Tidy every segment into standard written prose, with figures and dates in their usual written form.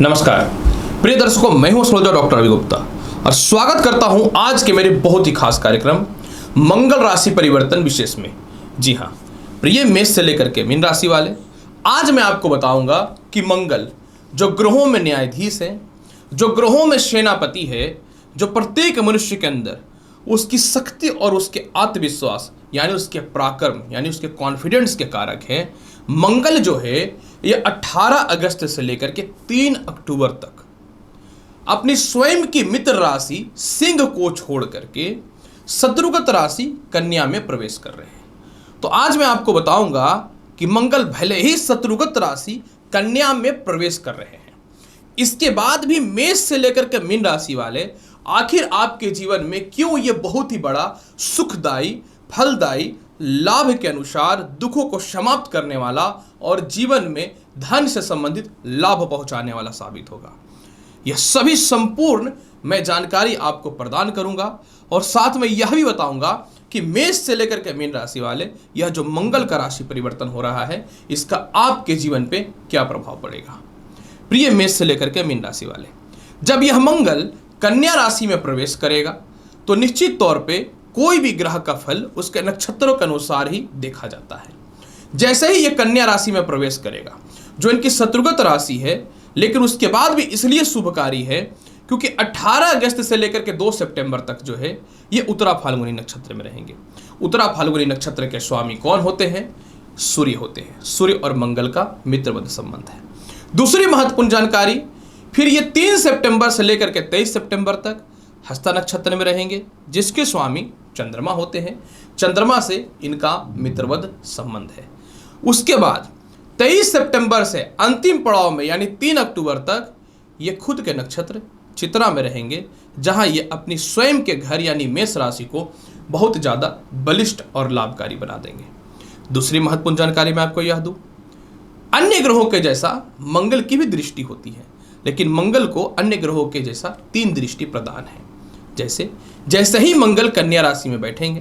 नमस्कार प्रिय दर्शकों, मैं हूं एस्ट्रोलॉजर डॉक्टर रवि गुप्ता और स्वागत करता हूं आज के मेरे बहुत ही खास कार्यक्रम मंगल राशि परिवर्तन विशेष में। जी हां प्रिय, मेष से लेकर के मीन राशि वाले, आज मैं आपको बताऊंगा कि मंगल जो ग्रहों में न्यायाधीश है, जो ग्रहों में सेनापति है, जो प्रत्येक मनुष्य के अंदर उसकी शक्ति और उसके आत्मविश्वास यानी उसके पराक्रम यानी उसके कॉन्फिडेंस के कारक है। मंगल जो है ये 18 अगस्त से लेकर के 3 अक्टूबर तक अपनी स्वयं की मित्र राशि सिंह को छोड़ करके शत्रुगत राशि कन्या में प्रवेश कर रहे हैं। तो आज मैं आपको बताऊंगा कि मंगल भले ही शत्रुगत राशि कन्या में प्रवेश कर रहे हैं, इसके बाद भी मेष से लेकर के मीन राशि वाले आखिर आपके जीवन में क्यों ये बहुत ही बड़ा सुखदायी, फलदायी, लाभ के अनुसार दुखों को समाप्त करने वाला और जीवन में धन से संबंधित लाभ पहुंचाने वाला साबित होगा। यह सभी संपूर्ण मैं जानकारी आपको प्रदान करूंगा और साथ में यह भी बताऊंगा कि मेष से लेकर के मीन राशि वाले यह जो मंगल का राशि परिवर्तन हो रहा है इसका आपके जीवन पे क्या प्रभाव पड़ेगा। प्रिय मेष से लेकर के मीन राशि वाले, जब यह मंगल कन्या राशि में प्रवेश करेगा तो निश्चित तौर पे कोई भी ग्रह का फल उसके नक्षत्रों के अनुसार ही देखा जाता है। जैसे ही यह कन्या राशि में प्रवेश करेगा जो इनकी शत्रुगत राशि है, लेकिन उसके बाद भी इसलिए शुभकारी है क्योंकि 18 अगस्त से लेकर के 2 सितंबर तक जो है ये उत्तरा फाल्गुनी नक्षत्र में रहेंगे। उत्तरा फाल्गुनी नक्षत्र के स्वामी कौन होते हैं? सूर्य होते हैं। सूर्य और मंगल का मित्रवत संबंध है। दूसरी महत्वपूर्ण जानकारी, फिर ये 3 सितंबर से लेकर के 23 सितंबर तक हस्ता नक्षत्र में रहेंगे जिसके स्वामी चंद्रमा होते हैं। चंद्रमा से इनका मित्रवत संबंध है। उसके बाद 23 सितंबर से अंतिम पड़ाव में यानी 3 अक्टूबर तक ये खुद के नक्षत्र चित्रा में रहेंगे, जहां ये अपनी स्वयं के घर यानी मेष राशि को बहुत ज्यादा बलिष्ठ और लाभकारी बना देंगे। दूसरी महत्वपूर्ण जानकारी मैं आपको यह दूं, अन्य ग्रहों के जैसा मंगल की भी दृष्टि होती है, लेकिन मंगल को अन्य ग्रहों के जैसा 3 दृष्टि प्रदान है। जैसे ही मंगल कन्या राशि में बैठेंगे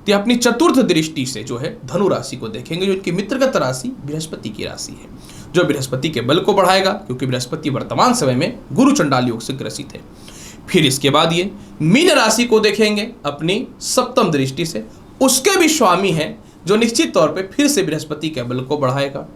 तो अपनी चतुर्थ दृष्टि से जो है धनु राशि को देखेंगे, जो इनकी मित्रगत राशि बृहस्पति की राशि है, जो बृहस्पति के बल को बढ़ाएगा क्योंकि बृहस्पति वर्तमान समय में गुरु चंडाल योग से ग्रसित है। फिर इसके बाद ये मीन राशि को देखेंगे अपनी सप्तम दृष्टि से, उसके भी स्वामी हैं जो निश्चित तौर पे फिर से बृहस्पति के बल को बढ़ाएगा।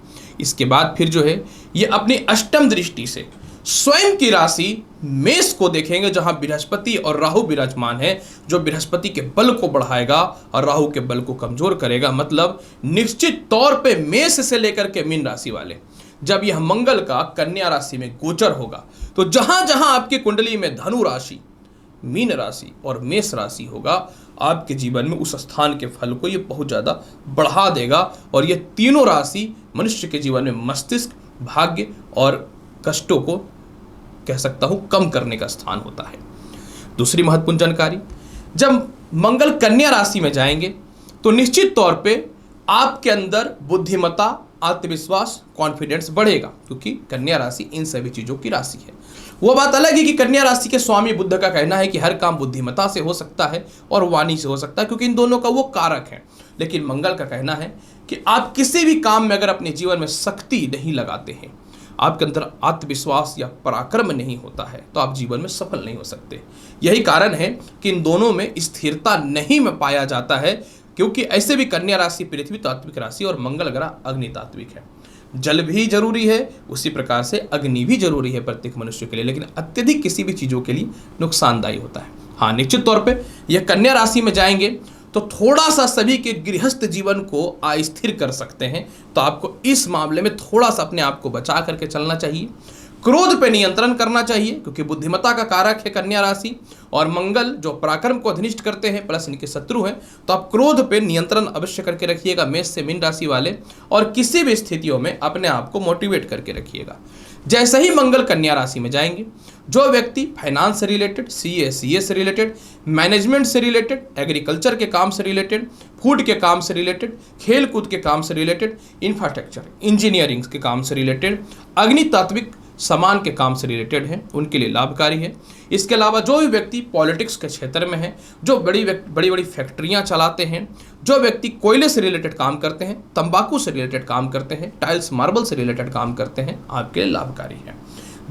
इसके बाद फिर जो है ये अपनी अष्टम दृष्टि से स्वयं की राशि मेष को देखेंगे, जहां बृहस्पति और राहु विराजमान है, जो बृहस्पति के बल को बढ़ाएगा और राहु के बल को कमजोर करेगा। मतलब निश्चित तौर पे मेष से लेकर के मीन राशि वाले जब यह मंगल का कन्या राशि में गोचर होगा तो जहां जहां आपकी कुंडली में धनु राशि, मीन राशि और मेष राशि होगा, आपके जीवन में उस स्थान के फल को ये बहुत ज्यादा बढ़ा देगा। और ये तीनों राशि मनुष्य के जीवन में मस्तिष्क, भाग्य और कष्टों को कह सकता हूं कम करने का स्थान होता है। दूसरी महत्वपूर्ण जानकारी, जब मंगल कन्या राशि में जाएंगे तो निश्चित तौर पे आपके अंदर बुद्धिमत्ता, आत्मविश्वास, कॉन्फिडेंस बढ़ेगा क्योंकि कन्या राशि इन सभी चीजों की राशि है। वो बात अलग है कि कन्या राशि के स्वामी बुध का कहना है कि हर काम बुद्धिमत्ता से हो सकता है और वाणी से हो सकता है क्योंकि इन दोनों का वो कारक है। लेकिन मंगल का कहना है कि आप किसी भी काम में अगर अपने जीवन में शक्ति नहीं लगाते हैं, आपके अंदर आत्मविश्वास या पराक्रम नहीं होता है, तो आप जीवन में सफल नहीं हो सकते। यही कारण है कि इन दोनों में स्थिरता नहीं में पाया जाता है, क्योंकि ऐसे भी कन्या राशि पृथ्वी तात्विक राशि और मंगल ग्रह अग्नि तात्विक है। जल भी जरूरी है, उसी प्रकार से अग्नि भी जरूरी है प्रत्येक मनुष्य के लिए, लेकिन अत्यधिक किसी भी चीजों के लिए नुकसानदायी होता है। हाँ, निश्चित तौर पे यह कन्या राशि में जाएंगे तो थोड़ा सा सभी के गृहस्थ जीवन को अस्थिर कर सकते हैं, तो आपको इस मामले में थोड़ा सा अपने आप को बचा करके चलना चाहिए। क्रोध पे नियंत्रण करना चाहिए क्योंकि बुद्धिमत्ता का कारक है कन्या राशि और मंगल जो पराक्रम को अधनिष्ठ करते हैं प्लस इनके शत्रु हैं, तो आप क्रोध पे नियंत्रण अवश्य करके रखिएगा मेष से मीन राशि वाले, और किसी भी स्थितियों में अपने आप को मोटिवेट करके रखिएगा। जैसे ही मंगल कन्या राशि में जाएंगे, जो व्यक्ति फाइनेंस से रिलेटेड, सीए से रिलेटेड, मैनेजमेंट से रिलेटेड, एग्रीकल्चर के काम से रिलेटेड, फूड के काम से रिलेटेड, खेल कूद के काम से रिलेटेड, इंफ्रास्ट्रक्चर, इंजीनियरिंग के काम से रिलेटेड, अग्नि तात्विक सामान के काम से रिलेटेड है, उनके लिए लाभकारी है। इसके अलावा जो भी व्यक्ति पॉलिटिक्स के क्षेत्र में है, जो बड़ी बड़ी फैक्ट्रियां चलाते हैं, जो व्यक्ति कोयले से रिलेटेड काम करते हैं, तंबाकू से रिलेटेड काम करते हैं, टाइल्स मार्बल से रिलेटेड काम करते हैं, आपके लिए लाभकारी है।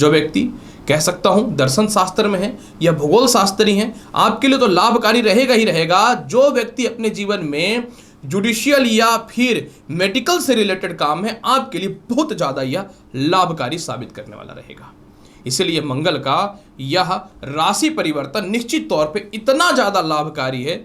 जो व्यक्ति कह सकता हूं दर्शन शास्त्र में है या भूगोल शास्त्री हैं, आपके लिए तो लाभकारी रहेगा ही रहेगा। जो व्यक्ति अपने जीवन में जुडिशियल या फिर मेडिकल से रिलेटेड काम है, आपके लिए बहुत ज़्यादा यह लाभकारी साबित करने वाला रहेगा। इसीलिए मंगल का यह राशि परिवर्तन निश्चित तौर पे इतना ज़्यादा लाभकारी है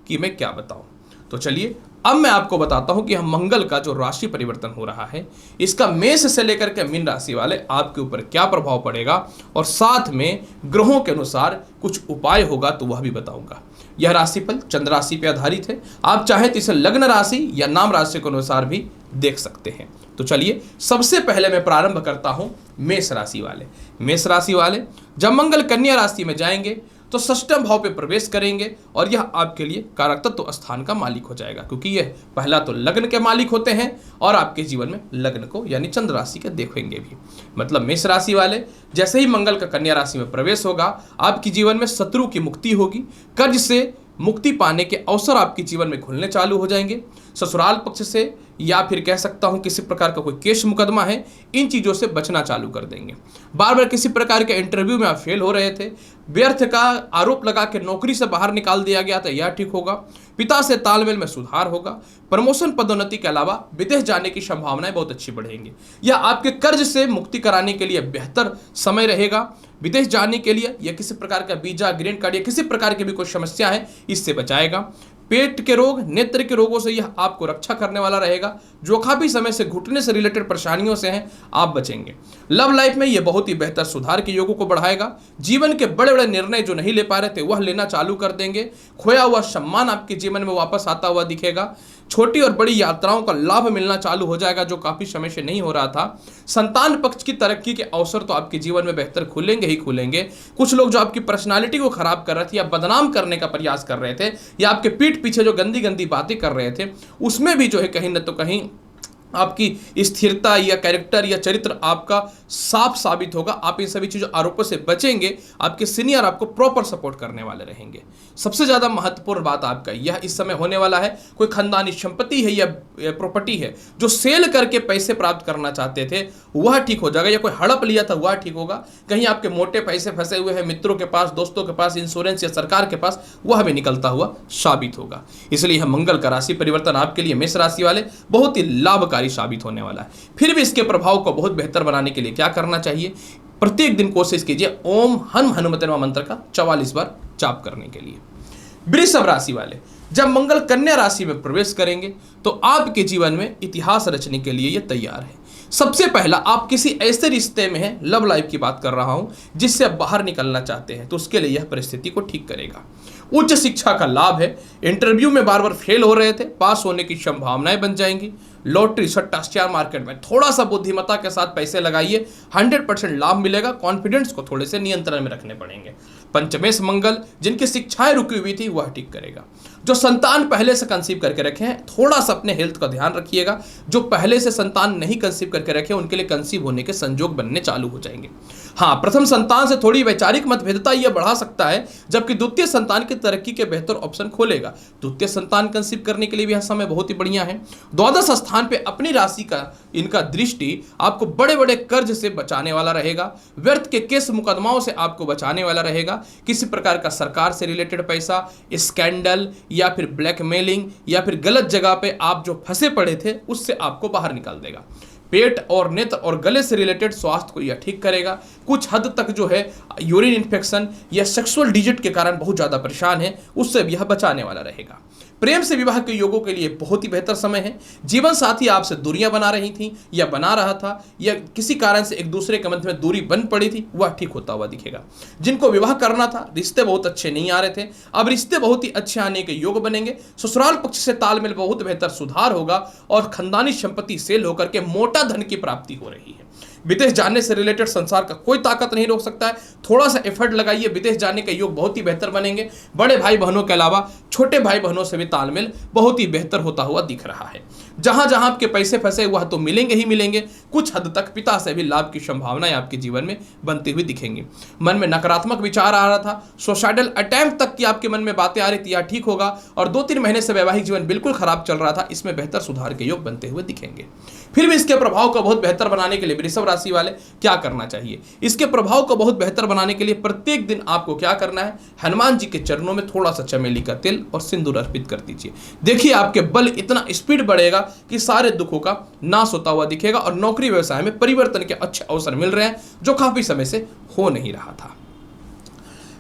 कि मैं क्या बताऊं। तो चलिए अब मैं आपको बताता हूं कि हम मंगल का जो राशि परिवर्तन हो रहा है, इसका मेष से लेकर के मीन राशि वाले आपके ऊपर क्या प्रभाव पड़ेगा, और साथ में ग्रहों के अनुसार कुछ उपाय होगा तो वह भी बताऊंगा। यह राशिफल चंद्र राशि पर आधारित है। आप चाहे तो इसे लग्न राशि या नाम राशि के अनुसार भी देख सकते हैं। तो चलिए सबसे पहले मैं प्रारंभ करता हूं मेष राशि वाले। मेष राशि वाले जब मंगल कन्या राशि में जाएंगे तो षष्ठम भाव पे प्रवेश करेंगे और यह आपके लिए कारक तत्व स्थान का मालिक हो जाएगा, क्योंकि यह पहला तो लग्न के मालिक होते हैं और आपके जीवन में लग्न को यानी चंद्र राशि के देखेंगे भी। मतलब मेष राशि वाले जैसे ही मंगल का कन्या राशि में प्रवेश होगा, आपके जीवन में शत्रु की मुक्ति होगी, कर्ज से मुक्ति पाने के अवसर आपके जीवन में खुलने चालू हो जाएंगे। ससुराल पक्ष से या फिर कह सकता हूं किसी प्रकार का कोई केस मुकदमा है, इन चीज़ों से बचना चालू कर देंगे। बार बार किसी प्रकार के इंटरव्यू में आप फेल हो रहे थे, व्यर्थ का आरोप लगा के नौकरी से बाहर निकाल दिया गया था, यह ठीक होगा। पिता से तालमेल में सुधार होगा। प्रमोशन पदोन्नति के अलावा विदेश जाने की संभावनाएं बहुत अच्छी बढ़ेंगी। यह आपके कर्ज से मुक्ति कराने के लिए बेहतर समय रहेगा। विदेश जाने के लिए या किसी प्रकार का वीजा, ग्रीन कार्ड या किसी प्रकार की भी कोई समस्या है, इससे बचाएगा। पेट के रोग, नेत्र के रोगों से यह आपको रक्षा करने वाला रहेगा। जो काफी समय से घुटने से रिलेटेड परेशानियों से हैं, आप बचेंगे। लव लाइफ में यह बहुत ही बेहतर सुधार के योगों को बढ़ाएगा। जीवन के बड़े बड़े निर्णय जो नहीं ले पा रहे थे वह लेना चालू कर देंगे। खोया हुआ सम्मान आपके जीवन में वापस आता हुआ दिखेगा। छोटी और बड़ी यात्राओं का लाभ मिलना चालू हो जाएगा, जो काफी समय से नहीं हो रहा था। संतान पक्ष की तरक्की के अवसर तो आपके जीवन में बेहतर खुलेंगे ही खुलेंगे। कुछ लोग जो आपकी पर्सनालिटी को खराब कर रहे थे या बदनाम करने का प्रयास कर रहे थे या आपके पीठ पीछे जो गंदी गंदी बातें कर रहे थे, उसमें भी जो है कहीं न तो कहीं आपकी स्थिरता या कैरेक्टर या चरित्र आपका साफ साबित होगा। आप इन सभी चीज़ों आरोपों से बचेंगे। आपके सीनियर आपको प्रॉपर सपोर्ट करने वाले रहेंगे। सबसे ज़्यादा महत्वपूर्ण बात आपका यह इस समय होने वाला है, कोई खानदानी संपत्ति है या प्रॉपर्टी है जो सेल करके पैसे प्राप्त करना चाहते थे, वह ठीक हो जाएगा। या कोई हड़प लिया था वह ठीक होगा। कहीं आपके मोटे पैसे फंसे हुए हैं मित्रों के पास, दोस्तों के पास, इंश्योरेंस या सरकार के पास, वह भी निकलता हुआ साबित होगा। इसलिए यह मंगल का राशि परिवर्तन आपके लिए मेष राशि वाले बहुत ही लाभकारी साबित होने वाला है। फिर भी इसके प्रभाव को बहुत बेहतर बनाने के लिए क्या करना चाहिए? प्रत्येक दिन कोशिश कीजिए ओम हन हनुमते नमः मंत्र का 44 बार जाप करने के लिए। वृषभ राशि वाले जब मंगल कन्या राशि में प्रवेश करेंगे तो आपके जीवन में इतिहास रचने के लिए यह तैयार है। सबसे पहला, आप किसी ऐसे रिश्ते में हैं, लव लाइफ की बात कर रहा हूं, जिससे आप बाहर निकलना चाहते हैं, तो उसके लिए यह परिस्थिति को ठीक करेगा। उच्च शिक्षा का लाभ है। इंटरव्यू में बार बार फेल हो रहे थे, पास होने की संभावनाएं बन जाएंगी। लॉटरी, सट्टा, शेयर मार्केट में थोड़ा सा बुद्धिमत्ता के साथ पैसे लगाइए, 100% लाभ मिलेगा। कॉन्फिडेंस को थोड़े से नियंत्रण में रखने पड़ेंगे। पंचमेश मंगल जिनकी शिक्षाएं रुकी हुई थी वह ठीक करेगा। जो संतान पहले से कंसीव करके रखे हैं, थोड़ा सा अपने हेल्थ का ध्यान रखिएगा। जो पहले से संतान नहीं कंसीव करके रखे, उनके लिए कंसीव होने के संजोग बनने चालू हो जाएंगे। हाँ, प्रथम संतान से थोड़ी वैचारिक मतभेदता यह बढ़ा सकता है, जबकि द्वितीय संतान की तरक्की के बेहतर ऑप्शन खोलेगा। द्वितीय संतान कंसीव करने के लिए भी यह समय बहुत ही बढ़िया है। द्वादश स्थान पे अपनी राशि का इनका दृष्टि आपको बड़े बड़े कर्ज से बचाने वाला रहेगा। व्यर्थ के केस मुकदमाओं से आपको बचाने वाला रहेगा। किसी प्रकार का सरकार से रिलेटेड पैसा, स्कैंडल या फिर ब्लैकमेलिंग या फिर गलत जगह पे आप जो फंसे पड़े थे, उससे आपको बाहर निकाल देगा। पेट और नेत्र और गले से रिलेटेड स्वास्थ्य को यह ठीक करेगा। कुछ हद तक जो है यूरिन इन्फेक्शन या सेक्सुअल डिजिट के कारण बहुत ज़्यादा परेशान है, उससे भी यह बचाने वाला रहेगा। प्रेम से विवाह के योगों के लिए बहुत ही बेहतर समय है। जीवन साथी आपसे दूरियां बना रही थी या बना रहा था, या किसी कारण से एक दूसरे के मध्य में दूरी बन पड़ी थी, वह ठीक होता हुआ दिखेगा। जिनको विवाह करना था, रिश्ते बहुत अच्छे नहीं आ रहे थे, अब रिश्ते बहुत ही अच्छे आने के योग बनेंगे। ससुराल पक्ष से तालमेल बहुत बेहतर सुधार होगा और खानदानी संपत्ति सेल होकर के मोटा धन की प्राप्ति हो रही है। विदेश जाने से रिलेटेड संसार का कोई ताकत नहीं रोक सकता है। थोड़ा सा एफर्ट लगाइए, विदेश जाने के योग बहुत ही बेहतर बनेंगे। बड़े भाई बहनों के अलावा छोटे भाई बहनों से भी तालमेल बहुत ही बेहतर होता हुआ दिख रहा है। जहां जहां आपके पैसे फंसे वह तो मिलेंगे ही मिलेंगे। कुछ हद तक पिता से भी लाभ की संभावनाएं आपके जीवन में बनती हुई दिखेंगी। मन में नकारात्मक विचार आ रहा था, सुसाइडल अटेम्प्ट तक की आपके मन में बातें आ रही थी, या ठीक होगा, और 2-3 महीने से वैवाहिक जीवन बिल्कुल खराब चल रहा था, इसमें बेहतर सुधार के योग बनते हुए दिखेंगे। फिर भी इसके प्रभाव को बहुत बेहतर बनाने के लिए वृषभ राशि वाले क्या करना चाहिए? इसके प्रभाव को बहुत बेहतर बनाने के लिए प्रत्येक दिन आपको क्या करना है? हनुमान जी के चरणों में थोड़ा सा चमेली का तेल और सिंदूर अर्पित कर दीजिए। देखिए आपके बल इतना स्पीड बढ़ेगा कि सारे दुखों का नाश होता हुआ दिखेगा और नौकरी व्यवसाय में परिवर्तन के अच्छे अवसर मिल रहे हैं, जो काफी समय से हो नहीं रहा था।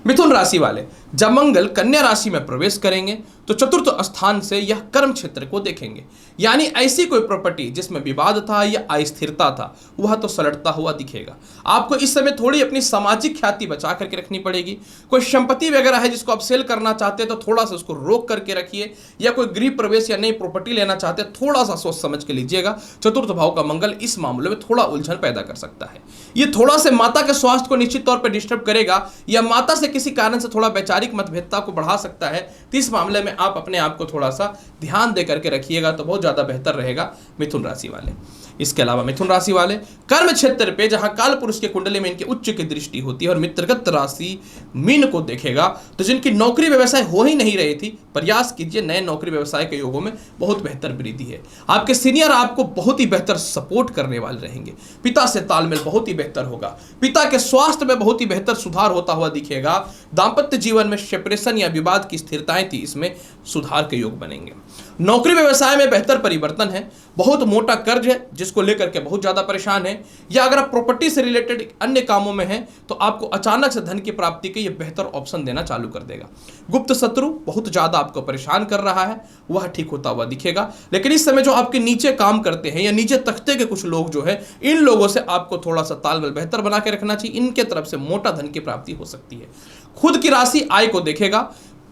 मिथुन राशि वाले, जब मंगल कन्या राशि में प्रवेश करेंगे तो चतुर्थ स्थान से यह कर्म क्षेत्र को देखेंगे, यानी ऐसी कोई प्रॉपर्टी जिसमें विवाद था या अस्थिरता था, वह तो सलटता हुआ दिखेगा। आपको इस समय थोड़ी अपनी सामाजिक ख्याति बचा करके रखनी पड़ेगी। कोई संपत्ति वगैरह है जिसको आप सेल करना चाहते हैं तो थोड़ा सा उसको रोक करके रखिए, या कोई गृह प्रवेश या नई प्रॉपर्टी लेना चाहते हैं, थोड़ा सा सोच समझ के लीजिएगा। चतुर्थ भाव का मंगल इस मामले में थोड़ा उलझन पैदा कर सकता है। ये थोड़ा से माता के स्वास्थ्य को निश्चित तौर पर डिस्टर्ब करेगा, या माता से किसी कारण से थोड़ा वैचारिक मतभेदता को बढ़ा सकता है। तो इस मामले में आप अपने आप को थोड़ा सा ध्यान दे करके रखिएगा तो बहुत ज्यादा बेहतर रहेगा मिथुन राशि वाले। इसके अलावा मिथुन राशि वाले कर्म क्षेत्र पे जहां काल पुरुष के कुंडली में इनके उच्च की दृष्टि होती है और मित्रगत राशि मीन को देखेगा, तो जिनकी नौकरी व्यवसाय हो ही नहीं रही थी, प्रयास कीजिए, नए नौकरी व्यवसाय के योगों में बहुत बेहतर वृद्धि है। आपके सीनियर आपको बहुत ही बेहतर सपोर्ट करने वाले रहेंगे। पिता से तालमेल बहुत ही बेहतर होगा। पिता के स्वास्थ्य में बहुत ही बेहतर सुधार होता हुआ दिखेगा। दाम्पत्य जीवन में सेपरेशन या विवाद की स्थिरताएं थी, इसमें सुधार के योग बनेंगे। नौकरी व्यवसाय में बेहतर परिवर्तन है। बहुत मोटा कर्ज है जिसको लेकर के बहुत ज्यादा परेशान है, या अगर आप प्रॉपर्टी से रिलेटेड अन्य कामों में हैं तो आपको अचानक से धन की प्राप्ति के ये बेहतर ऑप्शन देना चालू कर देगा। गुप्त शत्रु बहुत ज्यादा आपको परेशान कर रहा है, वह ठीक होता हुआ दिखेगा। लेकिन इस समय जो आपके नीचे काम करते हैं या नीचे तख्ते के कुछ लोग जो है, इन लोगों से आपको थोड़ा सा तालमेल बेहतर बना के रखना चाहिए। इनके तरफ से मोटा धन की प्राप्ति हो सकती है। खुद की राशि आय को देखेगा।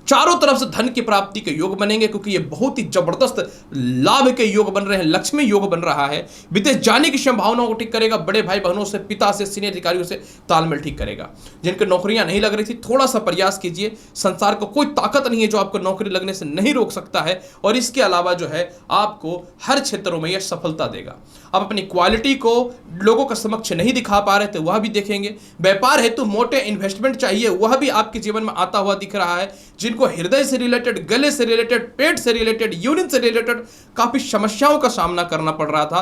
चारों तरफ से धन की प्राप्ति के योग बनेंगे, क्योंकि ये बहुत ही जबरदस्त लाभ के योग बन रहे हैं, लक्ष्मी योग बन रहा है। विदेश जाने की संभावनाओं को ठीक करेगा। बड़े भाई बहनों से, पिता से, सीनियर अधिकारियों से तालमेल ठीक करेगा। जिनके नौकरियां नहीं लग रही थी, थोड़ा सा प्रयास कीजिए। संसार को कोई ताकत नहीं है जो आपको नौकरी लगने से नहीं रोक सकता है, और इसके अलावा जो है आपको हर क्षेत्रों में यह सफलता देगा। आप अपनी क्वालिटी को लोगों के समक्ष नहीं दिखा पा रहे थे, वह भी देखेंगे। व्यापार हेतु मोटे इन्वेस्टमेंट चाहिए, वह भी आपके जीवन में आता हुआ दिख रहा है। जिनको हृदय से रिलेटेड, गले से रिलेटेड, पेट से रिलेटेड, यूरिन से रिलेटेड काफी समस्याओं का सामना करना पड़ रहा था,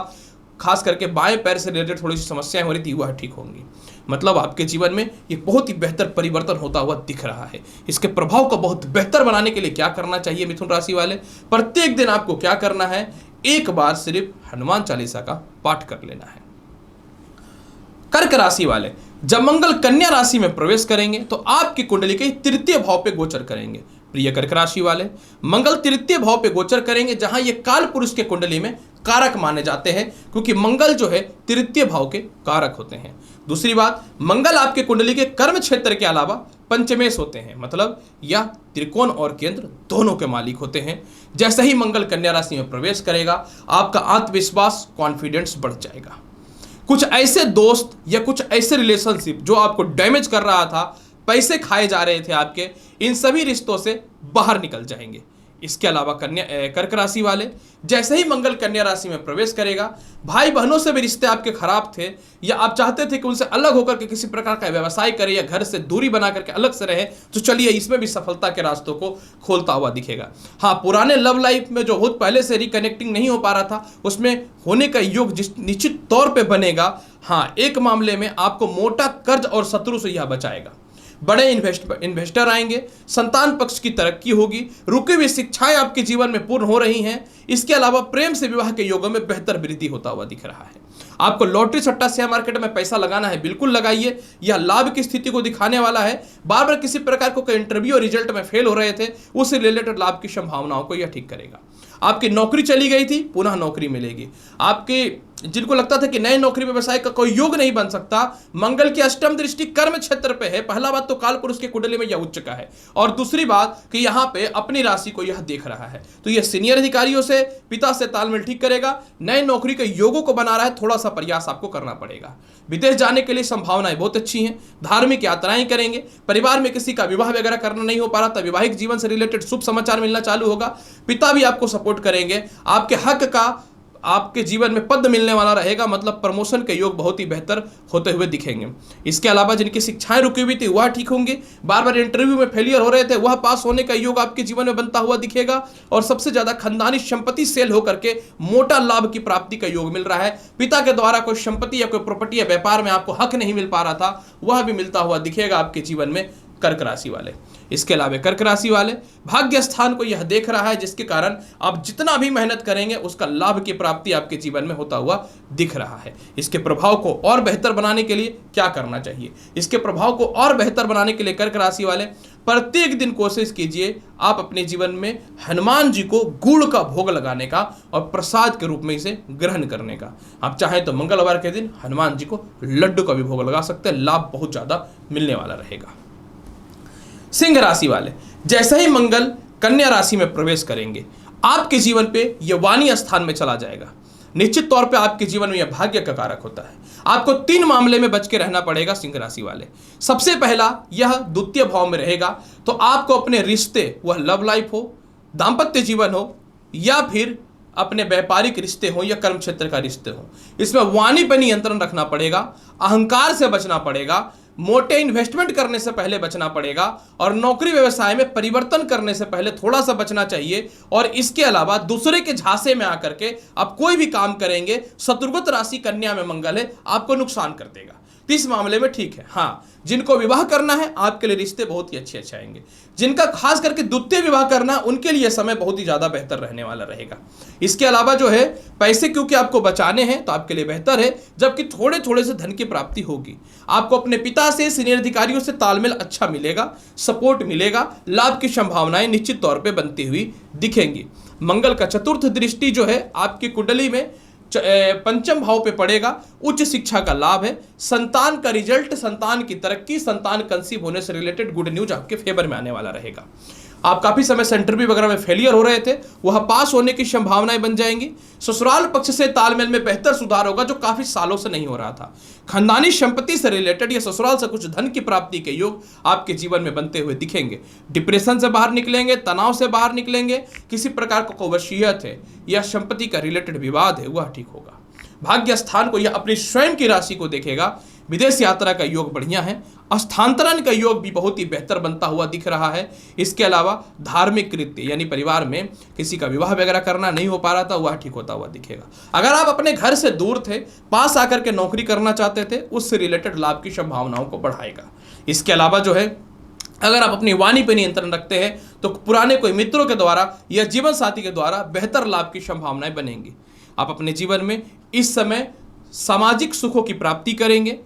खास करके बाएं पैर से रिलेटेड थोड़ी सी समस्याएं हो रही थी, वह ठीक होंगी। मतलब आपके जीवन में ये बहुत ही बेहतर परिवर्तन होता हुआ दिख रहा है। इसके प्रभाव को बहुत बेहतर बनाने के लिए क्या करना चाहिए मिथुन राशि वाले? प्रत्येक दिन आपको क्या करना है? एक बार सिर्फ हनुमान चालीसा का पाठ कर लेना है। कर्क राशि वाले, जब मंगल कन्या राशि में प्रवेश करेंगे तो आपकी कुंडली के तृतीय भाव पे गोचर करेंगे। प्रिय कर्क राशि वाले, मंगल तृतीय भाव पे गोचर करेंगे, जहां ये काल पुरुष के कुंडली में कारक माने जाते हैं, क्योंकि मंगल जो है तृतीय भाव के कारक होते हैं। दूसरी बात, मंगल आपके कुंडली के कर्म क्षेत्र के अलावा पंचमेश होते हैं, मतलब यह त्रिकोण और केंद्र दोनों के मालिक होते हैं। जैसे ही मंगल कन्या राशि में प्रवेश करेगा, आपका आत्मविश्वास, कॉन्फिडेंस बढ़ जाएगा। कुछ ऐसे दोस्त या कुछ ऐसे रिलेशनशिप जो आपको डैमेज कर रहा था, पैसे खाए जा रहे थे आपके, इन सभी रिश्तों से बाहर निकल जाएंगे। इसके अलावा कर्क राशि वाले, जैसे ही मंगल कन्या राशि में प्रवेश करेगा, भाई बहनों से भी रिश्ते आपके खराब थे, या आप चाहते थे कि उनसे अलग होकर के किसी प्रकार का व्यवसाय करें या घर से दूरी बना करके अलग से रहे, तो चलिए इसमें भी सफलता के रास्तों को खोलता हुआ दिखेगा। हाँ, पुराने लव लाइफ में जो बहुत पहले से रिकनेक्टिंग नहीं हो पा रहा था, उसमें होने का योग निश्चित तौर पर बनेगा। हाँ, एक मामले में आपको मोटा कर्ज और शत्रु से यह बचाएगा। बड़े इन्वेस्टर आएंगे, संतान पक्ष की तरक्की होगी, रुकी हुई शिक्षाएं आपके जीवन में पूर्ण हो रही हैं। इसके अलावा प्रेम से विवाह के योगों में बेहतर वृद्धि होता हुआ दिख रहा है। आपको लॉटरी सट्टा शेयर मार्केट में पैसा लगाना है, बिल्कुल लगाइए, यह लाभ की स्थिति को दिखाने वाला है। बार बार किसी प्रकार को इंटरव्यू और रिजल्ट में फेल हो रहे थे, उससे रिलेटेड लाभ की संभावनाओं को यह ठीक करेगा। आपकी नौकरी चली गई थी, पुनः नौकरी मिलेगी। आपके जिनको लगता था कि नए नौकरी व्यवसाय का कोई योग नहीं बन सकता, मंगल की अष्टम दृष्टि कर्म क्षेत्र पे है। पहला बात तो काल पुरुष के कुंडली में यह उच्च का है, और दूसरी बात कि यहाँ पे अपनी राशि को यह देख रहा है, तो यह सीनियर अधिकारियों से, पिता से तालमेल ठीक करेगा। नए नौकरी के योगों को बना रहा है, थोड़ा सा प्रयास आपको करना पड़ेगा। विदेश जाने के लिए संभावनाएं बहुत अच्छी हैं। धार्मिक यात्राएं करेंगे। परिवार में किसी का विवाह वगैरह करना नहीं हो पा रहा था, वैवाहिक जीवन से रिलेटेड शुभ समाचार मिलना चालू होगा। पिता भी आपको सपोर्ट करेंगे। आपके हक का आपके जीवन में पद मिलने वाला रहेगा, मतलब प्रमोशन के योग बहुत ही बेहतर होते हुए दिखेंगे। इसके अलावा जिनकी शिक्षाएं रुकी हुई थी वह ठीक होंगी, बार बार इंटरव्यू में फेलियर हो रहे थे वह पास होने का योग आपके जीवन में बनता हुआ दिखेगा। और सबसे ज्यादा खानदानी संपत्ति सेल होकर के मोटा लाभ की प्राप्ति का योग मिल रहा है। पिता के द्वारा कोई संपत्ति या कोई प्रॉपर्टी या व्यापार में आपको हक नहीं मिल पा रहा था, वह भी मिलता हुआ दिखेगा आपके जीवन में कर्क राशि वाले। इसके अलावा कर्क राशि वाले भाग्य स्थान को यह देख रहा है, जिसके कारण आप जितना भी मेहनत करेंगे उसका लाभ की प्राप्ति आपके जीवन में होता हुआ दिख रहा है। इसके प्रभाव को और बेहतर बनाने के लिए क्या करना चाहिए? इसके प्रभाव को और बेहतर बनाने के लिए कर्क राशि वाले प्रत्येक दिन कोशिश कीजिए आप अपने जीवन में हनुमान जी को गुड़ का भोग लगाने का और प्रसाद के रूप में इसे ग्रहण करने का। आप चाहें तो मंगलवार के दिन हनुमान जी को लड्डू का भी भोग लगा सकते हैं, लाभ बहुत ज्यादा मिलने वाला रहेगा। सिंह राशि वाले जैसे ही मंगल कन्या राशि में प्रवेश करेंगे आपके जीवन पे यह वाणी स्थान में चला जाएगा। निश्चित तौर पे आपके जीवन में यह भाग्य का कारक होता है। आपको 3 मामले में बच के रहना पड़ेगा सिंह राशि वाले। सबसे पहला, यह द्वितीय भाव में रहेगा, तो आपको अपने रिश्ते, वह लव लाइफ हो, दाम्पत्य जीवन हो या फिर अपने व्यापारिक रिश्ते हो या कर्म क्षेत्र का रिश्ते हो, इसमें वाणी पर नियंत्रण रखना पड़ेगा, अहंकार से बचना पड़ेगा, मोटे इन्वेस्टमेंट करने से पहले बचना पड़ेगा और नौकरी व्यवसाय में परिवर्तन करने से पहले थोड़ा सा बचना चाहिए। और इसके अलावा दूसरे के झांसे में आकर के आप कोई भी काम करेंगे, शत्रुगत राशि कन्या में मंगल है, आपको नुकसान कर देगा। तो इस मामले में ठीक है। हाँ, जिनको विवाह करना है आपके लिए रिश्ते बहुत ही अच्छे आएंगे। जिनका खास करके द्वितीय विवाह करना है उनके लिए समय बहुत ही ज्यादा बेहतर रहने वाला रहेगा। इसके अलावा जो है पैसे क्योंकि आपको बचाने हैं तो आपके लिए बेहतर है, जबकि थोड़े थोड़े से धन की प्राप्ति होगी। आपको अपने पिता से, सीनियर अधिकारियों से तालमेल अच्छा मिलेगा, सपोर्ट मिलेगा, लाभ की संभावनाएं निश्चित तौर पर बनती हुई दिखेंगी। मंगल का चतुर्थ दृष्टि जो है आपकी कुंडली में पंचम भाव पे पड़ेगा। उच्च शिक्षा का लाभ है, संतान का रिजल्ट, संतान की तरक्की, संतान कंसीव होने से रिलेटेड गुड न्यूज आपके फेवर में आने वाला रहेगा। आप काफी समय से इंटरव्यू वगैरह में फेलियर हो रहे थे, वह पास होने की संभावनाएं बन जाएंगी। ससुराल पक्ष से तालमेल में बेहतर सुधार होगा जो काफी सालों से नहीं हो रहा था। खानदानी संपत्ति से रिलेटेड या ससुराल से कुछ धन की प्राप्ति के योग आपके जीवन में बनते हुए दिखेंगे। डिप्रेशन से बाहर निकलेंगे, तनाव से बाहर निकलेंगे, किसी प्रकार का कोई वसीयत है या संपत्ति का रिलेटेड विवाद है वह ठीक होगा। भाग्य स्थान को यह अपनी स्वयं की राशि को देखेगा। विदेश यात्रा का योग बढ़िया है, स्थानांतरण का योग भी बहुत ही बेहतर बनता हुआ दिख रहा है। इसके अलावा धार्मिक कृत्य यानी परिवार में किसी का विवाह वगैरह करना नहीं हो पा रहा था वह ठीक होता हुआ दिखेगा। अगर आप अपने घर से दूर थे, पास आकर के नौकरी करना चाहते थे, उससे रिलेटेड लाभ की संभावनाओं को बढ़ाएगा। इसके अलावा जो है अगर आप अपनी वाणी पर नियंत्रण रखते हैं तो पुराने कोई मित्रों के द्वारा या जीवन साथी के द्वारा बेहतर लाभ की संभावनाएं बनेंगी। आप अपने जीवन में इस समय सामाजिक सुखों की प्राप्ति करेंगे।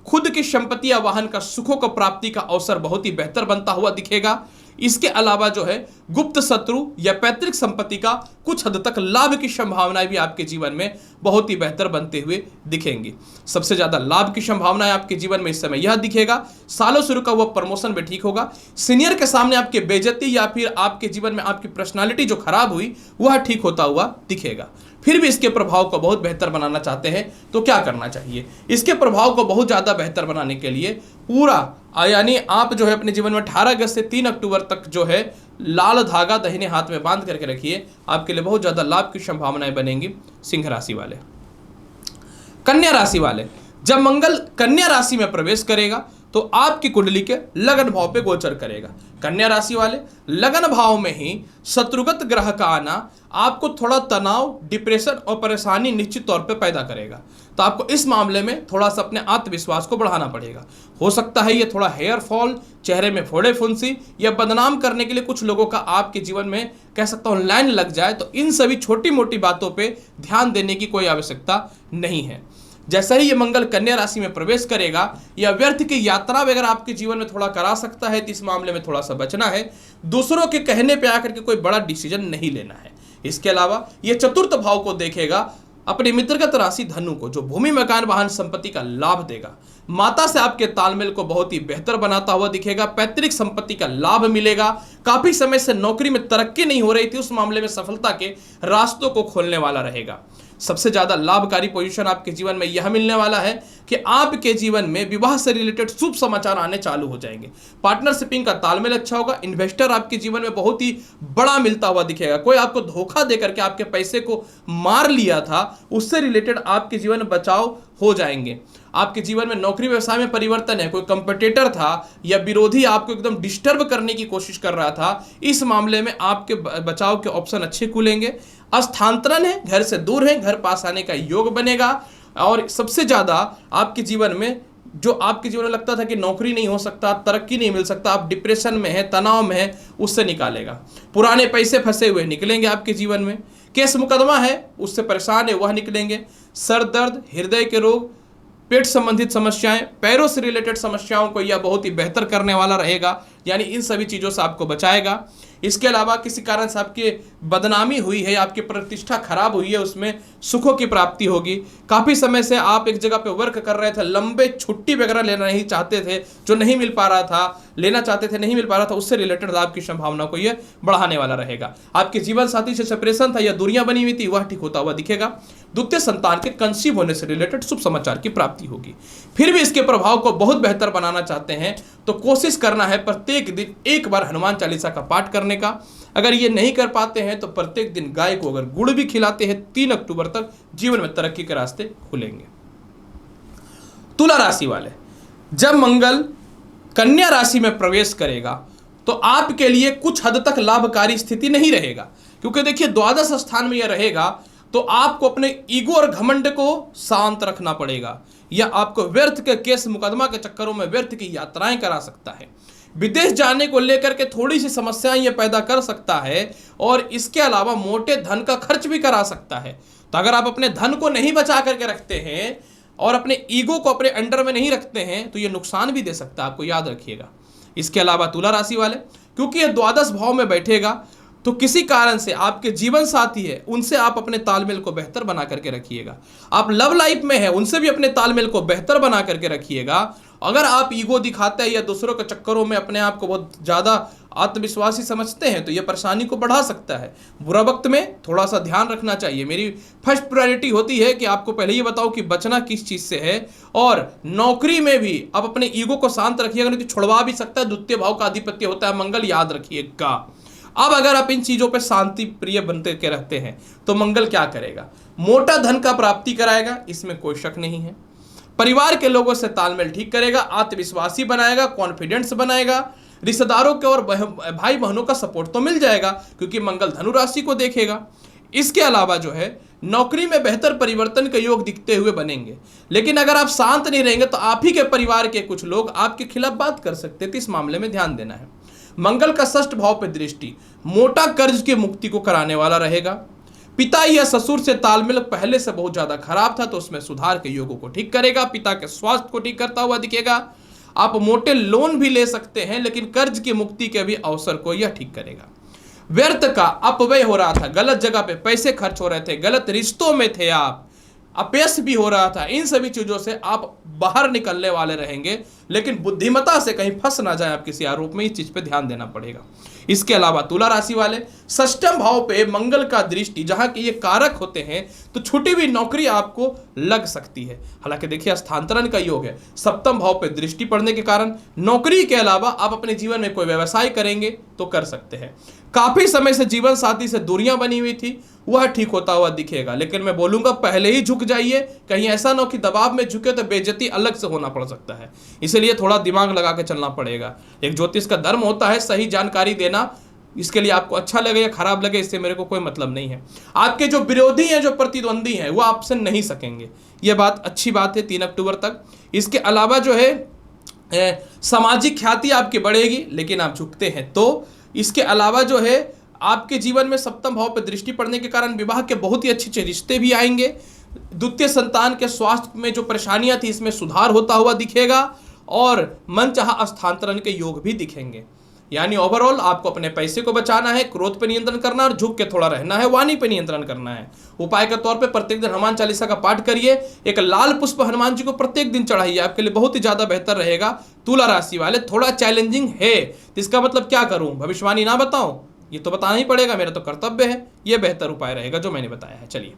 खुद की संपत्ति या वाहन का सुखों को प्राप्ति का अवसर बहुत ही बेहतर बनता हुआ दिखेगा। इसके अलावा जो है गुप्त शत्रु या पैतृक संपत्ति का कुछ हद तक लाभ की संभावनाएं भी आपके जीवन में बहुत ही बेहतर बनते हुए दिखेंगी। सबसे ज्यादा लाभ की संभावनाएं आपके जीवन में इस समय यह दिखेगा, सालों से रुका हुआ प्रमोशन भी ठीक होगा। सीनियर के सामने आपके बेइज्जती या फिर आपके जीवन में आपकी पर्सनालिटी जो खराब हुई वह ठीक होता हुआ दिखेगा। फिर भी इसके प्रभाव को बहुत बेहतर बनाना चाहते हैं तो क्या करना चाहिए? इसके प्रभाव को बहुत ज़्यादा बेहतर बनाने के लिए पूरा यानी आप जो है अपने जीवन में 18 अगस्त से 3 अक्टूबर तक जो है लाल धागा दाहिने हाथ में बांध करके रखिए, आपके लिए बहुत ज़्यादा लाभ की संभावनाएं बनेंगी। सिंह राशि वाले, कन्या राशि वाले, जब मंगल कन्या राशि में प्रवेश करेगा तो आपकी कुंडली के लगन भाव पे गोचर करेगा। कन्या राशि वाले लगन भाव में ही शत्रुगत ग्रह का आना आपको थोड़ा तनाव, डिप्रेशन और परेशानी निश्चित तौर पे पैदा करेगा। तो आपको इस मामले में थोड़ा सा अपने आत्मविश्वास को बढ़ाना पड़ेगा। हो सकता है ये थोड़ा हेयर फॉल, चेहरे में फोड़े फुंसी या बदनाम करने के लिए कुछ लोगों का आपके जीवन में कह सकता हूँ लाइन लग जाए, तो इन सभी छोटी मोटी बातों पे ध्यान देने की कोई आवश्यकता नहीं है। जैसे ही ये मंगल कन्या राशि में प्रवेश करेगा या व्यर्थ की यात्रा वगैरह आपके जीवन में थोड़ा करा सकता है, तो इस मामले में थोड़ा सा बचना है। दूसरों के कहने पे आकर के कोई बड़ा डिसीजन नहीं लेना है। इसके अलावा ये चतुर्थ भाव को देखेगा, अपने मित्रगत राशि धनु को, जो भूमि मकान वाहन संपत्ति का लाभ देगा। माता से आपके तालमेल को बहुत ही बेहतर बनाता हुआ दिखेगा। पैतृक संपत्ति का लाभ मिलेगा। काफी समय से नौकरी में तरक्की नहीं हो रही थी, उस मामले में सफलता के रास्तों को खोलने वाला रहेगा। सबसे ज़्यादा लाभकारी पोजीशन आपके जीवन में यह मिलने वाला है कि आपके जीवन में विवाह से रिलेटेड शुभ समाचार आने चालू हो जाएंगे। पार्टनरशिपिंग का तालमेल अच्छा होगा। इन्वेस्टर आपके जीवन में बहुत ही बड़ा मिलता हुआ दिखेगा। कोई आपको धोखा दे करके आपके पैसे को मार लिया था, उससे रिलेटेड आपके जीवन में बचाव हो जाएंगे। आपके जीवन में नौकरी व्यवसाय में परिवर्तन है। कोई कंपटीटर था या विरोधी आपको एकदम डिस्टर्ब करने की कोशिश कर रहा था, इस मामले में आपके बचाव के ऑप्शन अच्छे खुलेंगे। स्थानांतरण है, घर से दूर है, घर पास आने का योग बनेगा। और सबसे ज़्यादा आपके जीवन में जो आपके जीवन में लगता था कि नौकरी नहीं हो सकता, तरक्की नहीं मिल सकता, आप डिप्रेशन में है, तनाव में है, उससे निकालेगा। पुराने पैसे फंसे हुए निकलेंगे आपके जीवन में। केस मुकदमा है, उससे परेशान है, वह निकलेंगे। सर दर्द, हृदय के रोग, पेट संबंधित समस्याएं, पैरों से रिलेटेड समस्याओं को यह बहुत ही बेहतर करने वाला रहेगा, यानी इन सभी चीज़ों से आपको बचाएगा। इसके अलावा किसी कारण से आपकी बदनामी हुई है, आपकी प्रतिष्ठा खराब हुई है, उसमें सुखों की प्राप्ति होगी। काफ़ी समय से आप एक जगह पे वर्क कर रहे थे, लंबे छुट्टी वगैरह लेना नहीं चाहते थे, जो नहीं मिल पा रहा था, लेना चाहते थे नहीं मिल पा रहा था, उससे रिलेटेड आपकी संभावना को यह बढ़ाने वाला रहेगा। आपके जीवन साथी से सेपरेशन था या दूरियां बनी हुई थी, वह ठीक होता हुआ दिखेगा। द्वितीय संतान के कंसीव होने से रिलेटेड शुभ समाचार की प्राप्ति होगी। फिर भी इसके प्रभाव को बहुत बेहतर बनाना चाहते हैं तो कोशिश करना है प्रत्येक दिन एक बार हनुमान चालीसा का पाठ करने का। अगर ये नहीं कर पाते हैं तो प्रत्येक दिन गाय को अगर गुड़ भी खिलाते हैं, 3 अक्टूबर तक जीवन में तरक्की के रास्ते खुलेंगे। तुला राशि वाले, जब मंगल कन्या राशि में प्रवेश करेगा तो आपके लिए कुछ हद तक लाभकारी स्थिति नहीं रहेगा, क्योंकि देखिए द्वादश स्थान में यह रहेगा तो आपको अपने ईगो और घमंड को शांत रखना पड़ेगा, या आपको व्यर्थ के केस मुकदमा के चक्करों में व्यर्थ की यात्राएं करा सकता है। विदेश जाने को लेकर के थोड़ी सी समस्याएं ये पैदा कर सकता है, और इसके अलावा मोटे धन का खर्च भी करा सकता है। तो अगर आप अपने धन को नहीं बचा करके रखते हैं और अपने ईगो को अपने अंडर में नहीं रखते हैं तो ये नुकसान भी दे सकता है, आपको याद रखिएगा। इसके अलावा तुला राशि वाले, क्योंकि ये द्वादश भाव में बैठेगा तो किसी कारण से आपके जीवन साथी है, उनसे आप अपने तालमेल को बेहतर बना करके रखिएगा। आप लव लाइफ में है, उनसे भी अपने तालमेल को बेहतर बना करके रखिएगा। अगर आप ईगो दिखाते हैं या दूसरों के चक्करों में अपने आप को बहुत ज़्यादा आत्मविश्वासी समझते हैं तो यह परेशानी को बढ़ा सकता है। बुरा वक्त में थोड़ा सा ध्यान रखना चाहिए। मेरी फर्स्ट प्रायोरिटी होती है कि आपको पहले ये बताओ कि बचना किस चीज़ से है, और नौकरी में भी आप अपने ईगो को शांत रखिएगा, नहीं तो छुड़वा भी सकता है। द्वितीय भाव का अधिपत्य होता है मंगल, याद रखिएगा। अब अगर आप इन चीजों पे शांति प्रिय बनते के रहते हैं तो मंगल क्या करेगा? मोटा धन का प्राप्ति कराएगा, इसमें कोई शक नहीं है। परिवार के लोगों से तालमेल ठीक करेगा, आत्मविश्वासी बनाएगा, कॉन्फिडेंस बनाएगा। रिश्तेदारों के और भाई बहनों का सपोर्ट तो मिल जाएगा क्योंकि मंगल धनु राशि को देखेगा। इसके अलावा जो है नौकरी में बेहतर परिवर्तन के योग दिखते हुए बनेंगे, लेकिन अगर आप शांत नहीं रहेंगे तो आप ही के परिवार के कुछ लोग आपके खिलाफ बात कर सकते हैं, तो इस मामले में ध्यान देना है। मंगल का षष्ठ भाव पर दृष्टि मोटा कर्ज की मुक्ति को कराने वाला रहेगा। पिता या ससुर से तालमेल पहले से बहुत ज्यादा खराब था तो उसमें सुधार के योगों को ठीक करेगा। पिता के स्वास्थ्य को ठीक करता हुआ दिखेगा। आप मोटे लोन भी ले सकते हैं, लेकिन कर्ज की मुक्ति के भी अवसर को यह ठीक करेगा। व्यर्थ का अपव्यय हो रहा था, गलत जगह पे पैसे खर्च हो रहे थे, गलत रिश्तों में थे आप, अपयश भी हो रहा था, इन सभी चीजों से आप बाहर निकलने वाले रहेंगे, लेकिन बुद्धिमत्ता से कहीं फंस ना जाए आप किसी आरोप में, इस चीज पे ध्यान देना पड़ेगा। इसके अलावा तुला राशि वाले, षष्ठम भाव पे मंगल का दृष्टि, जहां के ये कारक होते हैं, तो छुटी हुई नौकरी आपको लग सकती है। हालांकि देखिए स्थानांतरण का योग है, सप्तम भाव पे दृष्टि पड़ने के कारण नौकरी के अलावा आप अपने जीवन में कोई व्यवसाय करेंगे तो कर सकते हैं। काफी समय से जीवन साथी से दूरियां बनी हुई थी, वह ठीक होता हुआ दिखेगा, लेकिन मैं बोलूंगा पहले ही झुक जाइए, कहीं ऐसा ना हो कि दबाव में झुके तो बेइज्जती अलग से होना पड़ सकता है। इसलिए थोड़ा दिमाग लगा के चलना पड़ेगा। एक ज्योतिष का धर्म होता है सही जानकारी देना, इसके लिए आपको अच्छा लगे या खराब लगे इससे मेरे को कोई मतलब नहीं है। आपके जो विरोधी हैं, जो प्रतिद्वंदी हैं, वो आपसे नहीं सकेंगे, ये बात अच्छी बात है 3 अक्टूबर तक। इसके अलावा जो है सामाजिक ख्याति आपकी बढ़ेगी, लेकिन आप झुकते हैं तो। इसके अलावा जो है आपके जीवन में सप्तम भाव पर दृष्टि पड़ने के कारण विवाह के बहुत ही अच्छे रिश्ते भी आएंगे। द्वितीय संतान के स्वास्थ्य में जो परेशानियां थी इसमें सुधार होता हुआ दिखेगा, और मनचाहा स्थानांतरण के योग भी दिखेंगे। यानी ओवरऑल आपको अपने पैसे को बचाना है, क्रोध पर नियंत्रण करना और झुक के थोड़ा रहना है, वाणी पर नियंत्रण करना है। उपाय के तौर पे प्रत्येक दिन हनुमान चालीसा का पाठ करिए, एक लाल पुष्प हनुमान जी को प्रत्येक दिन चढ़ाइए, आपके लिए बहुत ही ज्यादा बेहतर रहेगा। तुला राशि वाले, थोड़ा चैलेंजिंग है, इसका मतलब क्या करूं, भविष्यवाणी ना बताऊं, ये तो बताना ही पड़ेगा, मेरा तो कर्तव्य है। ये बेहतर उपाय रहेगा जो मैंने बताया है। चलिए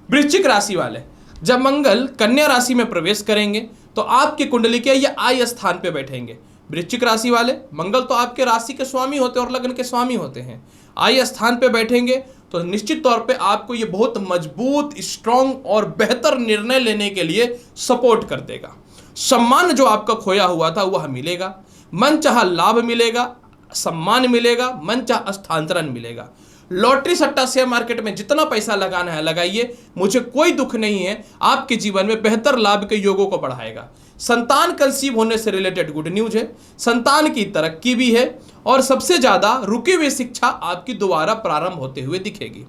वृश्चिक राशि वाले, जब मंगल कन्या राशि में प्रवेश करेंगे तो आपकी कुंडली के ये आय स्थान पे बैठेंगे। वृश्चिक राशि वाले, मंगल तो आपके राशि के स्वामी होते हैं और लग्न के स्वामी होते हैं। आय स्थान पे बैठेंगे तो निश्चित तौर पे आपको ये बहुत मजबूत, स्ट्रांग और बेहतर निर्णय लेने के लिए सपोर्ट कर देगा। सम्मान जो आपका खोया हुआ था वह मिलेगा, मनचाहा लाभ मिलेगा, सम्मान मिलेगा, मनचाहा स्थानांतरण मिलेगा। लॉटरी सट्टा शेयर मार्केट में जितना पैसा लगाना है लगाइए, मुझे कोई दुख नहीं है, आपके जीवन में बेहतर लाभ के योगों को बढ़ाएगा। संतान कंसीव होने से रिलेटेड गुड न्यूज है, संतान की तरक्की भी है और सबसे ज्यादा रुकी हुई शिक्षा आपकी दोबारा प्रारंभ होते हुए दिखेगी।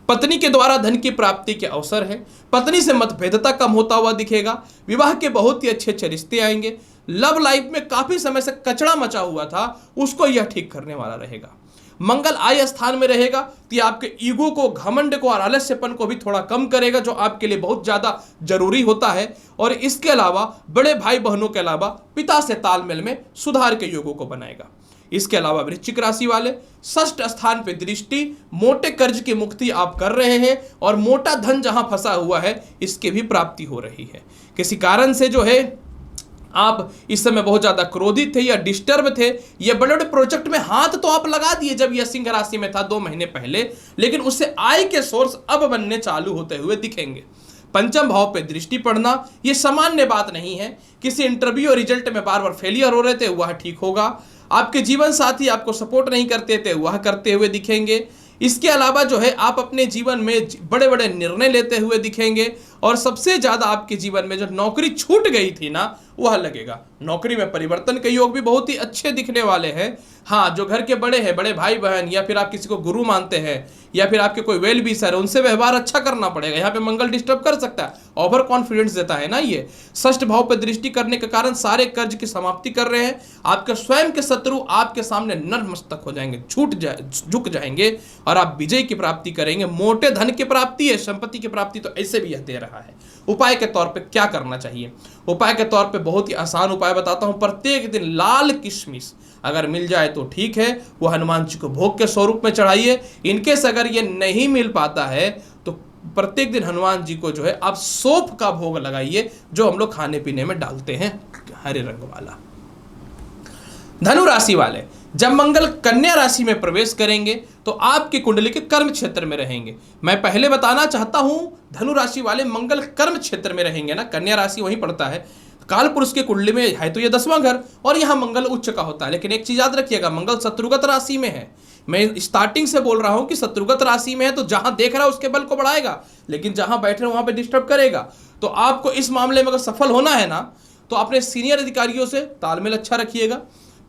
पत्नी के द्वारा धन की प्राप्ति के अवसर है, पत्नी से मतभेदता कम होता हुआ दिखेगा, विवाह के बहुत ही अच्छे अच्छे रिश्ते आएंगे। लव लाइफ में काफी समय से कचड़ा मचा हुआ था, उसको यह ठीक करने वाला रहेगा। मंगल आय स्थान में रहेगा तो ये आपके ईगो को, घमंड को और आलस्यपन को भी थोड़ा कम करेगा, जो आपके लिए बहुत ज्यादा जरूरी होता है। और इसके अलावा बड़े भाई बहनों के अलावा पिता से तालमेल में सुधार के योगों को बनाएगा। इसके अलावा वृश्चिक राशि वाले, षष्ठ स्थान पे दृष्टि, मोटे कर्ज की मुक्ति आप कर रहे हैं और मोटा धन जहां फंसा हुआ है इसकी भी प्राप्ति हो रही है। किसी कारण से जो है आप इस समय बहुत ज्यादा क्रोधित थे या डिस्टर्ब थे, ये बड़े बड़े प्रोजेक्ट में हाथ तो आप लगा दिए जब यह सिंह राशि में था 2 महीने पहले, लेकिन उससे आय के सोर्स अब बनने चालू होते हुए दिखेंगे। पंचम भाव पे दृष्टि पड़ना ये सामान्य बात नहीं है। किसी इंटरव्यू और रिजल्ट में बार बार फेलियर हो रहे थे, वह ठीक होगा। आपके जीवन साथी आपको सपोर्ट नहीं करते थे, वह करते हुए दिखेंगे। इसके अलावा जो है आप अपने जीवन में बड़े बड़े निर्णय लेते हुए दिखेंगे और सबसे ज्यादा आपके जीवन में जो नौकरी छूट गई थी ना वह लगेगा। नौकरी में परिवर्तन के योग भी बहुत ही अच्छे दिखने वाले हैं। हाँ, जो घर के बड़े हैं, बड़े भाई बहन या फिर आप किसी को गुरु मानते हैं या फिर आपके कोई वेल विशर है, उनसे व्यवहार अच्छा करना पड़ेगा। यहाँ पे मंगल डिस्टर्ब कर सकता है, ओवर कॉन्फिडेंस देता है ना ये। षष्ठ भाव पर दृष्टि करने के कारण सारे कर्ज की समाप्ति कर रहे हैं। आपके स्वयं के शत्रु आपके सामने नतमस्तक हो जाएंगे, झुक जाएंगे और आप विजय की प्राप्ति करेंगे। मोटे धन की प्राप्ति है, संपत्ति की प्राप्ति तो ऐसे भी यह दे रहा है। उपाय के तौर पे क्या करना चाहिए? उपाय के तौर पे बहुत ही आसान उपाय बताता हूं। प्रत्येक दिन लाल किशमिश अगर मिल जाए तो ठीक है, वो हनुमान जी को भोग के स्वरूप में चढ़ाइए। इनकेस अगर ये नहीं मिल पाता है तो प्रत्येक दिन हनुमान जी को जो है आप सौंफ का भोग लगाइए, जो हम लोग खाने पीने में डालते हैं, हरे रंग वाला। धनु राशि वाले, जब मंगल कन्या राशि में प्रवेश करेंगे तो आपकी कुंडली के कर्म क्षेत्र में रहेंगे। मैं पहले बताना चाहता हूं, धनु राशि वाले मंगल कर्म क्षेत्र में रहेंगे ना, कन्या राशि वहीं पड़ता है। काल पुरुष के कुंडली में है तो ये 10वां घर और यहां मंगल उच्च का होता है। लेकिन एक चीज याद रखिएगा, मंगल शत्रुगत राशि में है। मैं स्टार्टिंग से बोल रहा हूं कि शत्रुगत राशि में है तो जहां देख रहा है उसके बल को बढ़ाएगा, लेकिन जहां बैठ रहे वहां पे डिस्टर्ब करेगा। तो आपको इस मामले में अगर सफल होना है ना तो अपने सीनियर अधिकारियों से तालमेल अच्छा रखिएगा,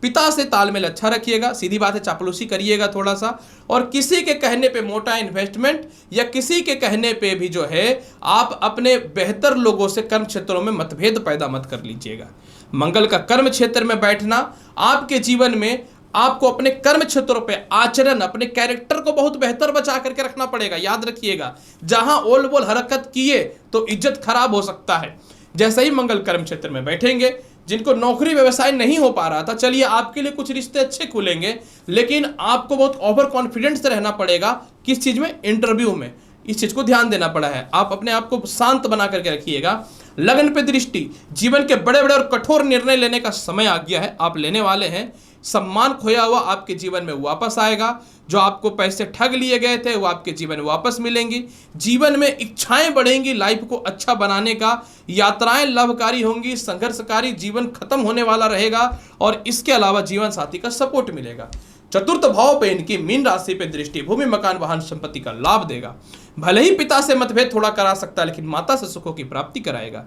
पिता से तालमेल अच्छा रखिएगा, सीधी बात है चापलूसी करिएगा थोड़ा सा, और किसी के कहने पे मोटा इन्वेस्टमेंट या किसी के कहने पे भी जो है आप अपने बेहतर लोगों से कर्म क्षेत्रों में मतभेद पैदा मत कर लीजिएगा। मंगल का कर्म क्षेत्र में बैठना आपके जीवन में आपको अपने कर्म क्षेत्रों पे आचरण, अपने कैरेक्टर को बहुत बेहतर बचा करके रखना पड़ेगा। याद रखिएगा, जहां ओल बोल हरकत किए तो इज्जत खराब हो सकता है। जैसे ही मंगल कर्म क्षेत्र में बैठेंगे, जिनको नौकरी व्यवसाय नहीं हो पा रहा था, चलिए आपके लिए कुछ रिश्ते अच्छे खुलेंगे, लेकिन आपको बहुत ओवर कॉन्फिडेंस से रहना पड़ेगा। किस चीज में? इंटरव्यू में। इस चीज को ध्यान देना पड़ा है। आप अपने आप को शांत बना करके रखिएगा। लगन पे दृष्टि, जीवन के बड़े बड़े और कठोर निर्णय लेने का समय आ गया है, आप लेने वाले हैं। सम्मान खोया हुआ आपके जीवन में वापस आएगा। जो आपको पैसे ठग लिए गए थे वो आपके जीवन में वापस मिलेंगी। जीवन में इच्छाएं बढ़ेंगी लाइफ को अच्छा बनाने का। यात्राएं लाभकारी होंगी, संघर्षकारी जीवन खत्म होने वाला रहेगा और इसके अलावा जीवन साथी का सपोर्ट मिलेगा। चतुर्थ भाव पे इनकी मीन राशि पे दृष्टि भूमि मकान वाहन संपत्ति का लाभ देगा। भले ही पिता से मतभेद थोड़ा करा सकता है, लेकिन माता से सुखों की प्राप्ति कराएगा।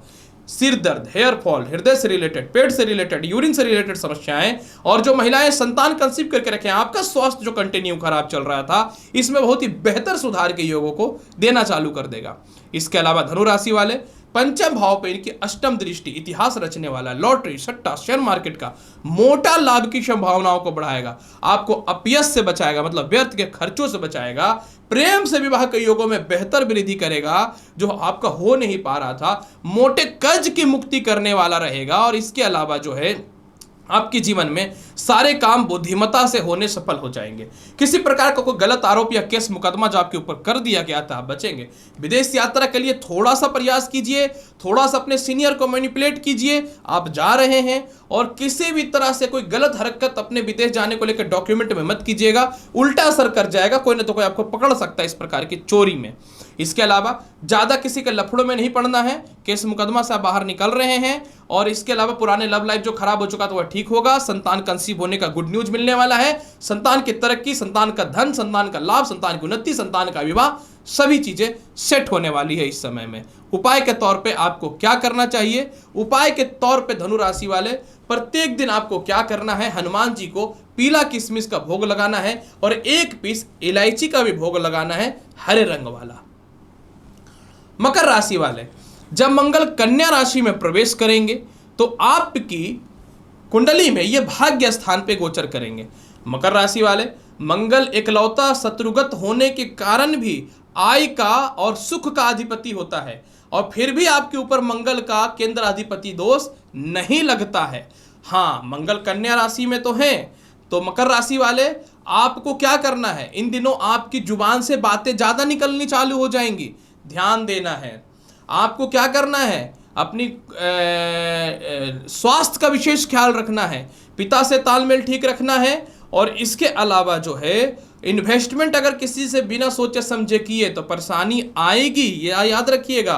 सिर दर्द, हेयर फॉल, हृदय से रिलेटेड, पेट से रिलेटेड, यूरिन से रिलेटेड समस्याएं, और जो महिलाएं संतान कंसीव करके रखे हैं, आपका स्वास्थ्य जो कंटिन्यू खराब चल रहा था, इसमें बहुत ही बेहतर सुधार के योगों को देना चालू कर देगा। इसके अलावा धनु राशि वाले, पंचम भाव पे इनकी अष्टम दृष्टि इतिहास रचने वाला, लॉटरी सट्टा शेयर मार्केट का मोटा लाभ की संभावनाओं को बढ़ाएगा। आपको अपयश से बचाएगा, मतलब व्यर्थ के खर्चों से बचाएगा। प्रेम से विवाह के योगों में बेहतर वृद्धि करेगा, जो आपका हो नहीं पा रहा था। मोटे कर्ज की मुक्ति करने वाला रहेगा और इसके अलावा जो है आपके जीवन में सारे काम बुद्धिमत्ता से होने सफल हो जाएंगे। किसी प्रकार का कोई गलत आरोप या केस मुकदमा जो आपके ऊपर कर दिया गया था, आप बचेंगे। विदेश यात्रा के लिए थोड़ा सा प्रयास कीजिए, थोड़ा सा अपने सीनियर को मैनिपुलेट कीजिए। आप जा रहे हैं और किसी भी तरह से कोई गलत हरकत अपने विदेश जाने को लेकर डॉक्यूमेंट में मत कीजिएगा, उल्टा असर कर जाएगा। कोई ना तो कोई आपको पकड़ सकता है इस प्रकार की चोरी में। इसके अलावा ज़्यादा किसी के लफड़ों में नहीं पड़ना है, केस मुकदमा से आप बाहर निकल रहे हैं। और इसके अलावा पुराने लव लाइफ जो खराब हो चुका था वह ठीक होगा। संतान कंसीव होने का गुड न्यूज मिलने वाला है। संतान की तरक्की, संतान का धन, संतान का लाभ, संतान की उन्नति, संतान का विवाह, सभी चीजें सेट होने वाली है इस समय में। उपाय के तौर पे आपको क्या करना चाहिए? उपाय के तौर पे धनु राशि वाले प्रत्येक दिन आपको क्या करना है? हनुमान जी को पीला किशमिश का भोग लगाना है और 1 पीस इलायची का भी भोग लगाना है, हरे रंग वाला। मकर राशि वाले, जब मंगल कन्या राशि में प्रवेश करेंगे तो आपकी कुंडली में ये भाग्य स्थान पे गोचर करेंगे। मकर राशि वाले, मंगल एकलौता शत्रुगत होने के कारण भी आय का और सुख का अधिपति होता है, और फिर भी आपके ऊपर मंगल का केंद्राधिपति दोष नहीं लगता है। हाँ, मंगल कन्या राशि में तो है, तो मकर राशि वाले आपको क्या करना है? इन दिनों आपकी जुबान से बातें ज्यादा निकलनी चालू हो जाएंगी, ध्यान देना है। आपको क्या करना है? अपनी स्वास्थ्य का विशेष ख्याल रखना है, पिता से तालमेल ठीक रखना है। और इसके अलावा जो है इन्वेस्टमेंट अगर किसी से बिना सोचे समझे किए तो परेशानी आएगी, यह याद रखिएगा।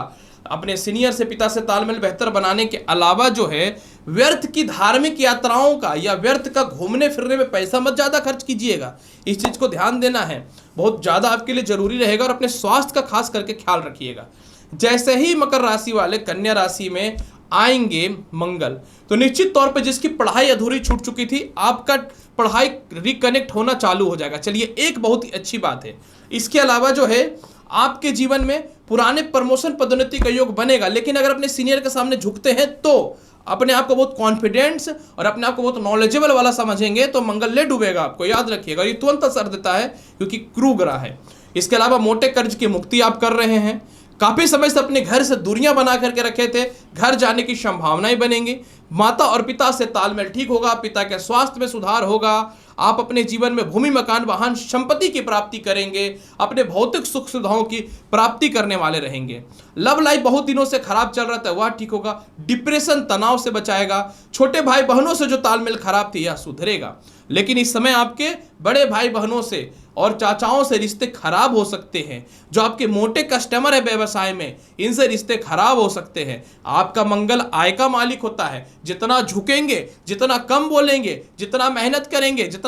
अपने सीनियर से, पिता से तालमेल बेहतर बनाने के अलावा जो है व्यर्थ की धार्मिक यात्राओं का या व्यर्थ का घूमने फिरने में पैसा मत ज़्यादा खर्च कीजिएगा। इस चीज़ को ध्यान देना है, बहुत ज़्यादा आपके लिए जरूरी रहेगा। और अपने स्वास्थ्य का खास करके ख्याल रखिएगा। जैसे ही मकर राशि वाले कन्या राशि में आएंगे मंगल, तो निश्चित तौर पे जिसकी पढ़ाई अधूरी छूट चुकी थी, आपका पढ़ाई रिकनेक्ट होना चालू हो जाएगा। चलिए, एक बहुत ही अच्छी बात है। इसके अलावा जो है आपके जीवन में पुराने प्रमोशन पदोन्नति का योग बनेगा, लेकिन अगर अपने सीनियर के सामने झुकते हैं तो अपने आप को बहुत कॉन्फिडेंस और अपने आप को बहुत नॉलेजेबल वाला समझेंगे तो मंगल ले डूबेगा आपको, याद रखिएगा। ये तुरंत असर देता है क्योंकि क्रू ग्रह है। इसके अलावा मोटे कर्ज की मुक्ति आप कर रहे हैं। काफी समय से अपने घर से दूरियां बना करके रखे थे, घर जाने की संभावनाएं बनेंगी। माता और पिता से तालमेल ठीक होगा, पिता के स्वास्थ्य में सुधार होगा। आप अपने जीवन में भूमि, मकान, वाहन, संपत्ति की प्राप्ति करेंगे, अपने भौतिक सुख सुविधाओं की प्राप्ति करने वाले रहेंगे। लव लाइफ बहुत दिनों से खराब चल रहा था, वह ठीक होगा। डिप्रेशन, तनाव से बचाएगा। छोटे भाई बहनों से जो तालमेल खराब थी, यह सुधरेगा। लेकिन इस समय आपके बड़े भाई बहनों से और चाचाओं से रिश्ते खराब हो सकते हैं। जो आपके मोटे कस्टमर है व्यवसाय में, इनसे रिश्ते खराब हो सकते हैं। आपका मंगल आय का मालिक होता है। जितना झुकेंगे, जितना कम बोलेंगे, जितना मेहनत करेंगे, जितना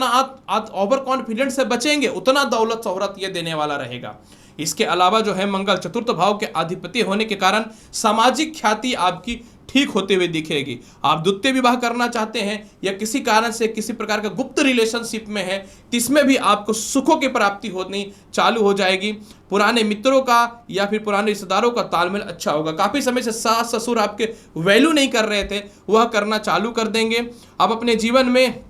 ओवर कॉन्फिडेंस से बचेंगे, उतना दौलत शोहरत ये देने वाला रहेगा। इसके अलावा जो है मंगल चतुर्थ भाव के अधिपति होने के कारण सामाजिक ख्याति आपकी ठीक होते हुए दिखेगी। आप द्वितीय विवाह करना चाहते हैं या किसी कारण से किसी प्रकार का गुप्त रिलेशनशिप में है, इसमें भी आपको सुखों की प्राप्ति होनी चालू हो जाएगी। पुराने मित्रों का या फिर पुराने रिश्तेदारों का तालमेल अच्छा होगा। काफी समय से सास ससुर आपके वैल्यू नहीं कर रहे थे, वह करना चालू कर देंगे। आप अपने जीवन में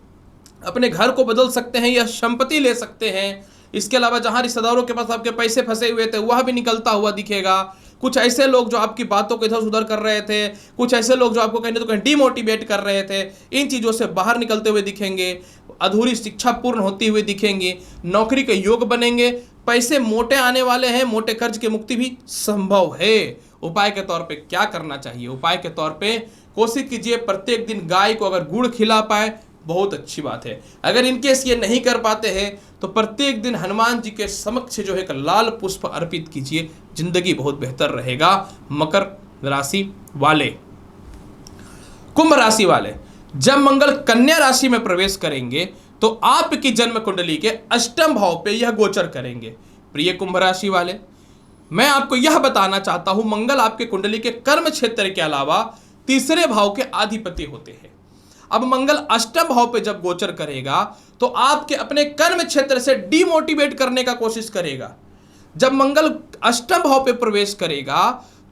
अपने घर को बदल सकते हैं या संपत्ति ले सकते हैं। इसके अलावा जहां रिश्तेदारों के पास आपके पैसे फंसे हुए थे, वह भी निकलता हुआ दिखेगा। कुछ ऐसे लोग जो आपकी बातों को इधर उधर कर रहे थे, कुछ ऐसे लोग जो आपको कहीं तो कहीं डिमोटिवेट कर रहे थे, इन चीज़ों से बाहर निकलते हुए दिखेंगे। अधूरी शिक्षा पूर्ण होती हुई दिखेंगी। नौकरी के योग बनेंगे। पैसे मोटे आने वाले हैं। मोटे कर्ज की मुक्ति भी संभव है। उपाय के तौर पे क्या करना चाहिए? उपाय के तौर पे कोशिश कीजिए प्रत्येक दिन गाय को अगर गुड़ खिला पाए, बहुत अच्छी बात है। अगर इनकेस ये नहीं कर पाते हैं तो प्रत्येक दिन हनुमान जी के समक्ष जो है लाल पुष्प अर्पित कीजिए, जिंदगी बहुत बेहतर रहेगा। मकर राशि वाले, कुंभ राशि वाले, जब मंगल कन्या राशि में प्रवेश करेंगे तो आपकी जन्म कुंडली के अष्टम भाव पे यह गोचर करेंगे। प्रिय कुंभ राशि वाले, मैं आपको यह बताना चाहता हूं, मंगल आपके कुंडली के कर्म क्षेत्र के अलावा तीसरे भाव के अधिपति होते हैं। अब मंगल अष्टम भाव पे जब गोचर करेगा तो आपके अपने कर्म क्षेत्र से डिमोटिवेट करने का कोशिश करेगा। जब मंगल अष्टम भाव पे प्रवेश करेगा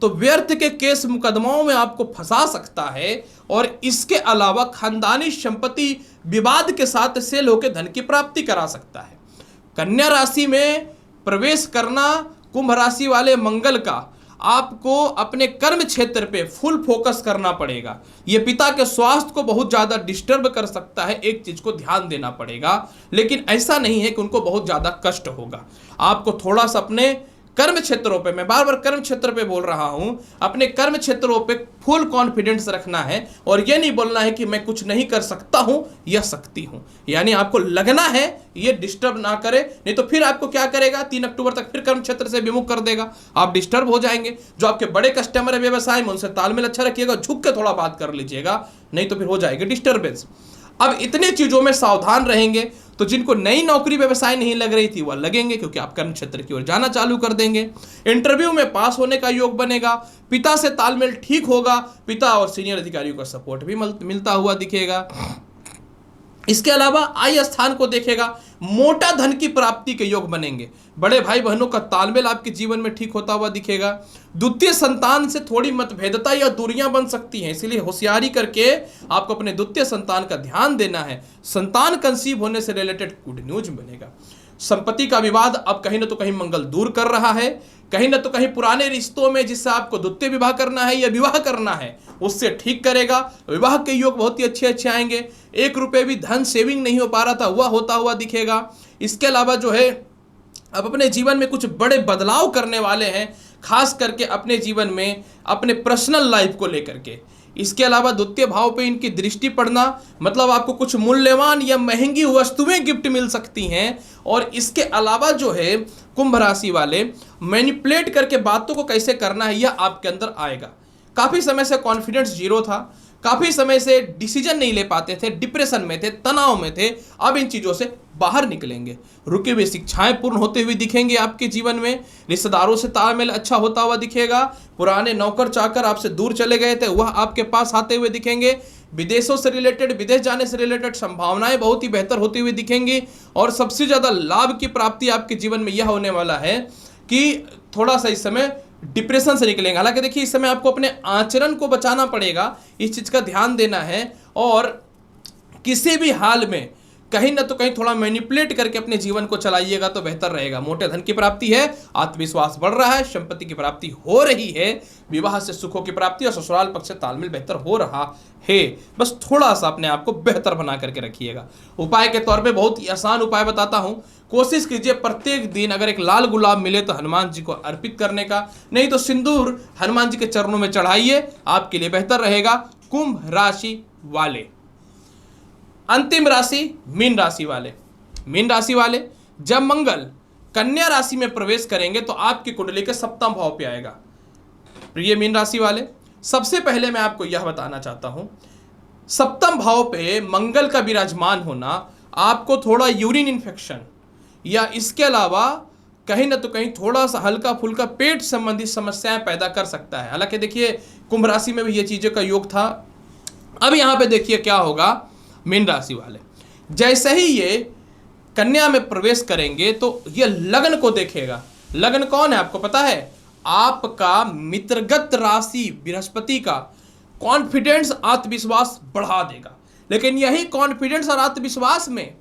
तो व्यर्थ के केस मुकदमाओं में आपको फंसा सकता है और इसके अलावा खानदानी संपत्ति विवाद के साथ सेल होकर धन की प्राप्ति करा सकता है। कन्या राशि में प्रवेश करना कुंभ राशि वाले मंगल का आपको अपने कर्म क्षेत्र पे फुल फोकस करना पड़ेगा। ये पिता के स्वास्थ्य को बहुत ज़्यादा डिस्टर्ब कर सकता है, एक चीज़ को ध्यान देना पड़ेगा। लेकिन ऐसा नहीं है कि उनको बहुत ज़्यादा कष्ट होगा। आपको थोड़ा सा अपने कर्म क्षेत्रों पे, मैं बार बार कर्म क्षेत्र पे बोल रहा हूं, अपने कर्म क्षेत्रों पे फुल कॉन्फिडेंस रखना है और ये नहीं बोलना है कि मैं कुछ नहीं कर सकता हूं या सकती हूं। यानी आपको लगना है, ये डिस्टर्ब ना करे, नहीं तो फिर आपको क्या करेगा, 3 अक्टूबर तक फिर कर्म क्षेत्र से विमुख कर देगा, आप डिस्टर्ब हो जाएंगे। जो आपके बड़े कस्टमर है व्यवसाय में, उनसे तालमेल अच्छा रखिएगा, झुक के थोड़ा बात कर लीजिएगा, नहीं तो फिर हो जाएगी डिस्टर्बेंस। अब इतने चीजों में सावधान रहेंगे तो जिनको नई नौकरी व्यवसाय नहीं लग रही थी वह लगेंगे, क्योंकि आप कर्म क्षेत्र की ओर जाना चालू कर देंगे। इंटरव्यू में पास होने का योग बनेगा, पिता से तालमेल ठीक होगा, पिता और सीनियर अधिकारियों का सपोर्ट भी मिलता हुआ दिखेगा। इसके अलावा आय स्थान को देखेगा, मोटा धन की प्राप्ति के योग बनेंगे, बड़े भाई बहनों का तालमेल आपके जीवन में ठीक होता हुआ दिखेगा। द्वितीय संतान से थोड़ी मतभेदता या दूरियां बन सकती हैं, इसलिए होशियारी करके आपको अपने द्वितीय संतान का ध्यान देना है। संतान कंसीव होने से रिलेटेड गुड न्यूज बनेगा। संपत्ति का विवाद अब कहीं ना तो कहीं मंगल दूर कर रहा है, कहीं ना तो कहीं पुराने रिश्तों में जिससे आपको द्वितीय विवाह करना है या विवाह करना है उससे ठीक करेगा। विवाह के योग बहुत ही अच्छे आएंगे। 1 रुपये भी धन सेविंग नहीं हो पा रहा था, वह होता हुआ दिखेगा। इसके अलावा जो है अब अपने जीवन में कुछ बड़े बदलाव करने वाले हैं, खास करके अपने जीवन में अपने पर्सनल लाइफ को लेकर के। इसके अलावा द्वितीय भाव पे इनकी दृष्टि पड़ना मतलब आपको कुछ मूल्यवान या महंगी वस्तुएं गिफ्ट मिल सकती हैं। और इसके अलावा जो है कुंभ राशि वाले मैनिपुलेट करके बातों को कैसे करना है यह आपके अंदर आएगा। काफ़ी समय से कॉन्फिडेंस जीरो था, काफ़ी समय से डिसीजन नहीं ले पाते थे, डिप्रेशन में थे, तनाव में थे, अब इन चीज़ों से बाहर निकलेंगे। रुकी हुई शिक्षाएं पूर्ण होते हुए दिखेंगे आपके जीवन में। रिश्तेदारों से तालमेल अच्छा होता हुआ दिखेगा। पुराने नौकर चाकर आपसे दूर चले गए थे वह आपके पास आते हुए दिखेंगे। विदेशों से रिलेटेड, विदेश जाने से रिलेटेड संभावनाएं बहुत ही बेहतर होती हुई दिखेंगी। और सबसे ज़्यादा लाभ की प्राप्ति आपके जीवन में यह होने वाला है कि थोड़ा सा इस समय डिप्रेशन से निकलेंगे। हालांकि देखिए इस समय आपको अपने आचरण को बचाना पड़ेगा, इस चीज़ का ध्यान देना है। और किसी भी हाल में कहीं ना तो कहीं थोड़ा मैनिपुलेट करके अपने जीवन को चलाइएगा तो बेहतर रहेगा। मोटे धन की प्राप्ति है, आत्मविश्वास बढ़ रहा है, संपत्ति की प्राप्ति हो रही है, विवाह से सुखों की प्राप्ति और ससुराल पक्ष से तालमेल बेहतर हो रहा है। बस थोड़ा सा अपने आप को बेहतर बना करके रखिएगा। उपाय के तौर पे बहुत ही आसान उपाय बताता हूँ। कोशिश कीजिए प्रत्येक दिन अगर एक लाल गुलाब मिले तो हनुमान जी को अर्पित करने का, नहीं तो सिंदूर हनुमान जी के चरणों में चढ़ाइए, आपके लिए बेहतर रहेगा। कुंभ राशि वाले। अंतिम राशि मीन राशि वाले। मीन राशि वाले जब मंगल कन्या राशि में प्रवेश करेंगे तो आपकी कुंडली के 7वें भाव पे आएगा। प्रिय मीन राशि वाले, सबसे पहले मैं आपको यह बताना चाहता हूं, 7वें भाव पे मंगल का विराजमान होना आपको थोड़ा यूरिन इन्फेक्शन या इसके अलावा कहीं ना तो कहीं थोड़ा सा हल्का फुल्का पेट संबंधी समस्याएं पैदा कर सकता है। हालांकि देखिए कुंभ राशि में भी ये चीज़ों का योग था। अब यहाँ पे देखिए क्या होगा। मीन राशि वाले जैसे ही ये कन्या में प्रवेश करेंगे तो ये लग्न को देखेगा। लग्न कौन है आपको पता है? आपका मित्रगत राशि बृहस्पति का कॉन्फिडेंस आत्मविश्वास बढ़ा देगा। लेकिन यही कॉन्फिडेंस और आत्मविश्वास में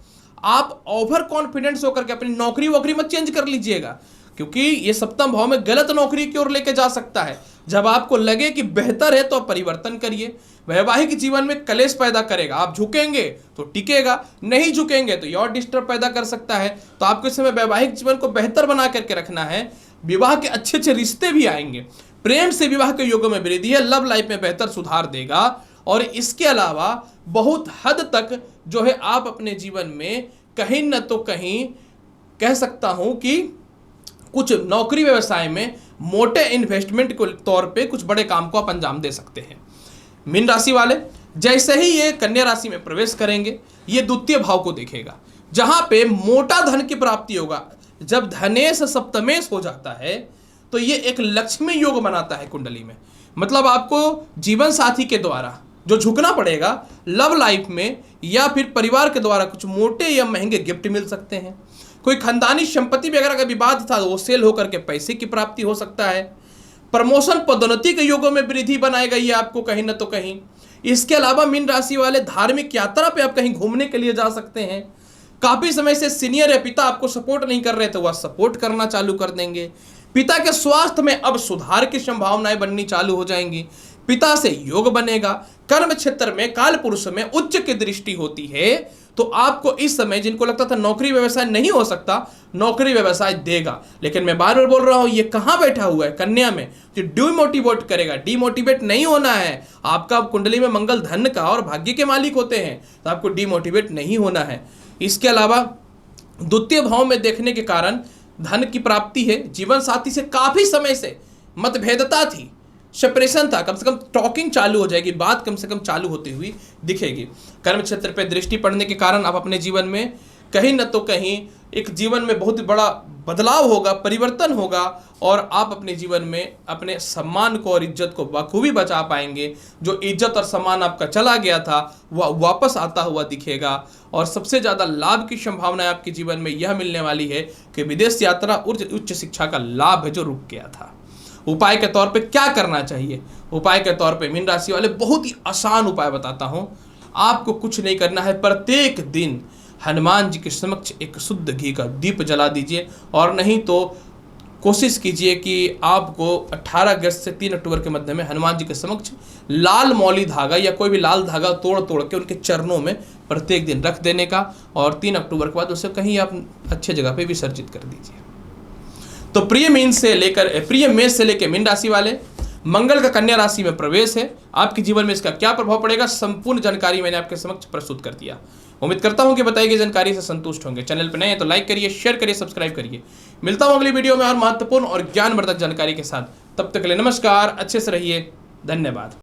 आप ओवर कॉन्फिडेंस होकर के अपनी नौकरी वोकरी मत चेंज कर लीजिएगा, क्योंकि ये 7वें भाव में गलत नौकरी की ओर लेके जा सकता है। जब आपको लगे कि बेहतर है तो आप परिवर्तन करिए। वैवाहिक जीवन में कलेश पैदा करेगा। आप झुकेंगे तो टिकेगा, नहीं झुकेंगे तो ये और डिस्टर्ब पैदा कर सकता है। तो आपको इस समय वैवाहिक जीवन को बेहतर बना करके रखना है। विवाह के अच्छे रिश्ते भी आएंगे। प्रेम से विवाह के योगों में वृद्धि है, लव लाइफ में बेहतर सुधार देगा। और इसके अलावा बहुत हद तक जो है आप अपने जीवन में कहीं न तो कहीं कह सकता हूं कि कुछ नौकरी व्यवसाय में मोटे इन्वेस्टमेंट के तौर पे कुछ बड़े काम को आप अंजाम दे सकते हैं। मीन राशि वाले जैसे ही ये कन्या राशि में प्रवेश करेंगे ये द्वितीय भाव को देखेगा, जहां पे मोटा धन की प्राप्ति होगा। जब धनेश सप्तमेश हो जाता है तो ये एक लक्ष्मी योग बनाता है कुंडली में। मतलब आपको जीवन साथी के द्वारा जो झुकना पड़ेगा लव लाइफ में या फिर परिवार के द्वारा कुछ मोटे या महंगे गिफ्ट मिल सकते हैं। कोई खानदानी संपत्ति वगैरह का विवाद था वो सेल होकर के पैसे की प्राप्ति हो सकता है। प्रमोशन पदोन्नति के योगों में वृद्धि बनाएगा ये आपको कहीं न तो कहीं। इसके अलावा मीन राशि वाले धार्मिक यात्रा पे आप कहीं घूमने के लिए जा सकते हैं। काफ़ी समय से सीनियर या पिता आपको सपोर्ट नहीं कर रहे थे, वह सपोर्ट करना चालू कर देंगे। पिता के स्वास्थ्य में अब सुधार की संभावनाएं बननी चालू हो जाएंगी। पिता से योग बनेगा। कर्म क्षेत्र में काल पुरुष में उच्च की दृष्टि होती है, तो आपको इस समय जिनको लगता था नौकरी व्यवसाय नहीं हो सकता, नौकरी व्यवसाय देगा। लेकिन मैं बार बार बोल रहा हूं, ये कहां बैठा हुआ है? कन्या में, जो डिमोटिवेट करेगा। डिमोटिवेट नहीं होना है। आपका कुंडली में मंगल धन का और भाग्य के मालिक होते हैं, तो आपको डिमोटिवेट नहीं होना है। इसके अलावा द्वितीय भाव में देखने के कारण धन की प्राप्ति है। जीवन साथी से काफी समय से मतभेदता थी, सेपरेशन था, कम से कम टॉकिंग चालू हो जाएगी, बात कम से कम चालू होती हुई दिखेगी। कर्म क्षेत्र पे दृष्टि पड़ने के कारण आप अपने जीवन में कहीं न तो कहीं एक जीवन में बहुत बड़ा बदलाव होगा, परिवर्तन होगा, और आप अपने जीवन में अपने सम्मान को और इज्जत को बखूबी बचा पाएंगे। जो इज्जत और सम्मान आपका चला गया था वह वापस आता हुआ दिखेगा। और सबसे ज़्यादा लाभ की संभावना आपके जीवन में यह मिलने वाली है कि विदेश यात्रा, उच्च शिक्षा का लाभ है जो रुक गया था। उपाय के तौर पे क्या करना चाहिए? उपाय के तौर पे मीन राशि वाले बहुत ही आसान उपाय बताता हूं। आपको कुछ नहीं करना है, प्रत्येक दिन हनुमान जी के समक्ष एक शुद्ध घी का दीप जला दीजिए, और नहीं तो कोशिश कीजिए कि आपको 18 अगस्त से 3 अक्टूबर के मध्य में हनुमान जी के समक्ष लाल मौली धागा या कोई भी लाल धागा तोड़ के उनके चरणों में प्रत्येक दिन रख देने का, और 3 अक्टूबर के बाद उसे कहीं आप अच्छे जगह पे विसर्जित कर दीजिए। तो प्रिय मेष से लेकर मीन राशि वाले, मंगल का कन्या राशि में प्रवेश है। आपके जीवन में इसका क्या प्रभाव पड़ेगा, संपूर्ण जानकारी मैंने आपके समक्ष प्रस्तुत कर दिया। उम्मीद करता हूं कि बताई गई जानकारी से संतुष्ट होंगे। चैनल पर नए हैं तो लाइक करिए, शेयर करिए, सब्सक्राइब करिए। मिलता हूं अगली वीडियो में और महत्वपूर्ण और ज्ञानवर्धक जानकारी के साथ। तब तक के लिए नमस्कार, अच्छे से रहिए, धन्यवाद।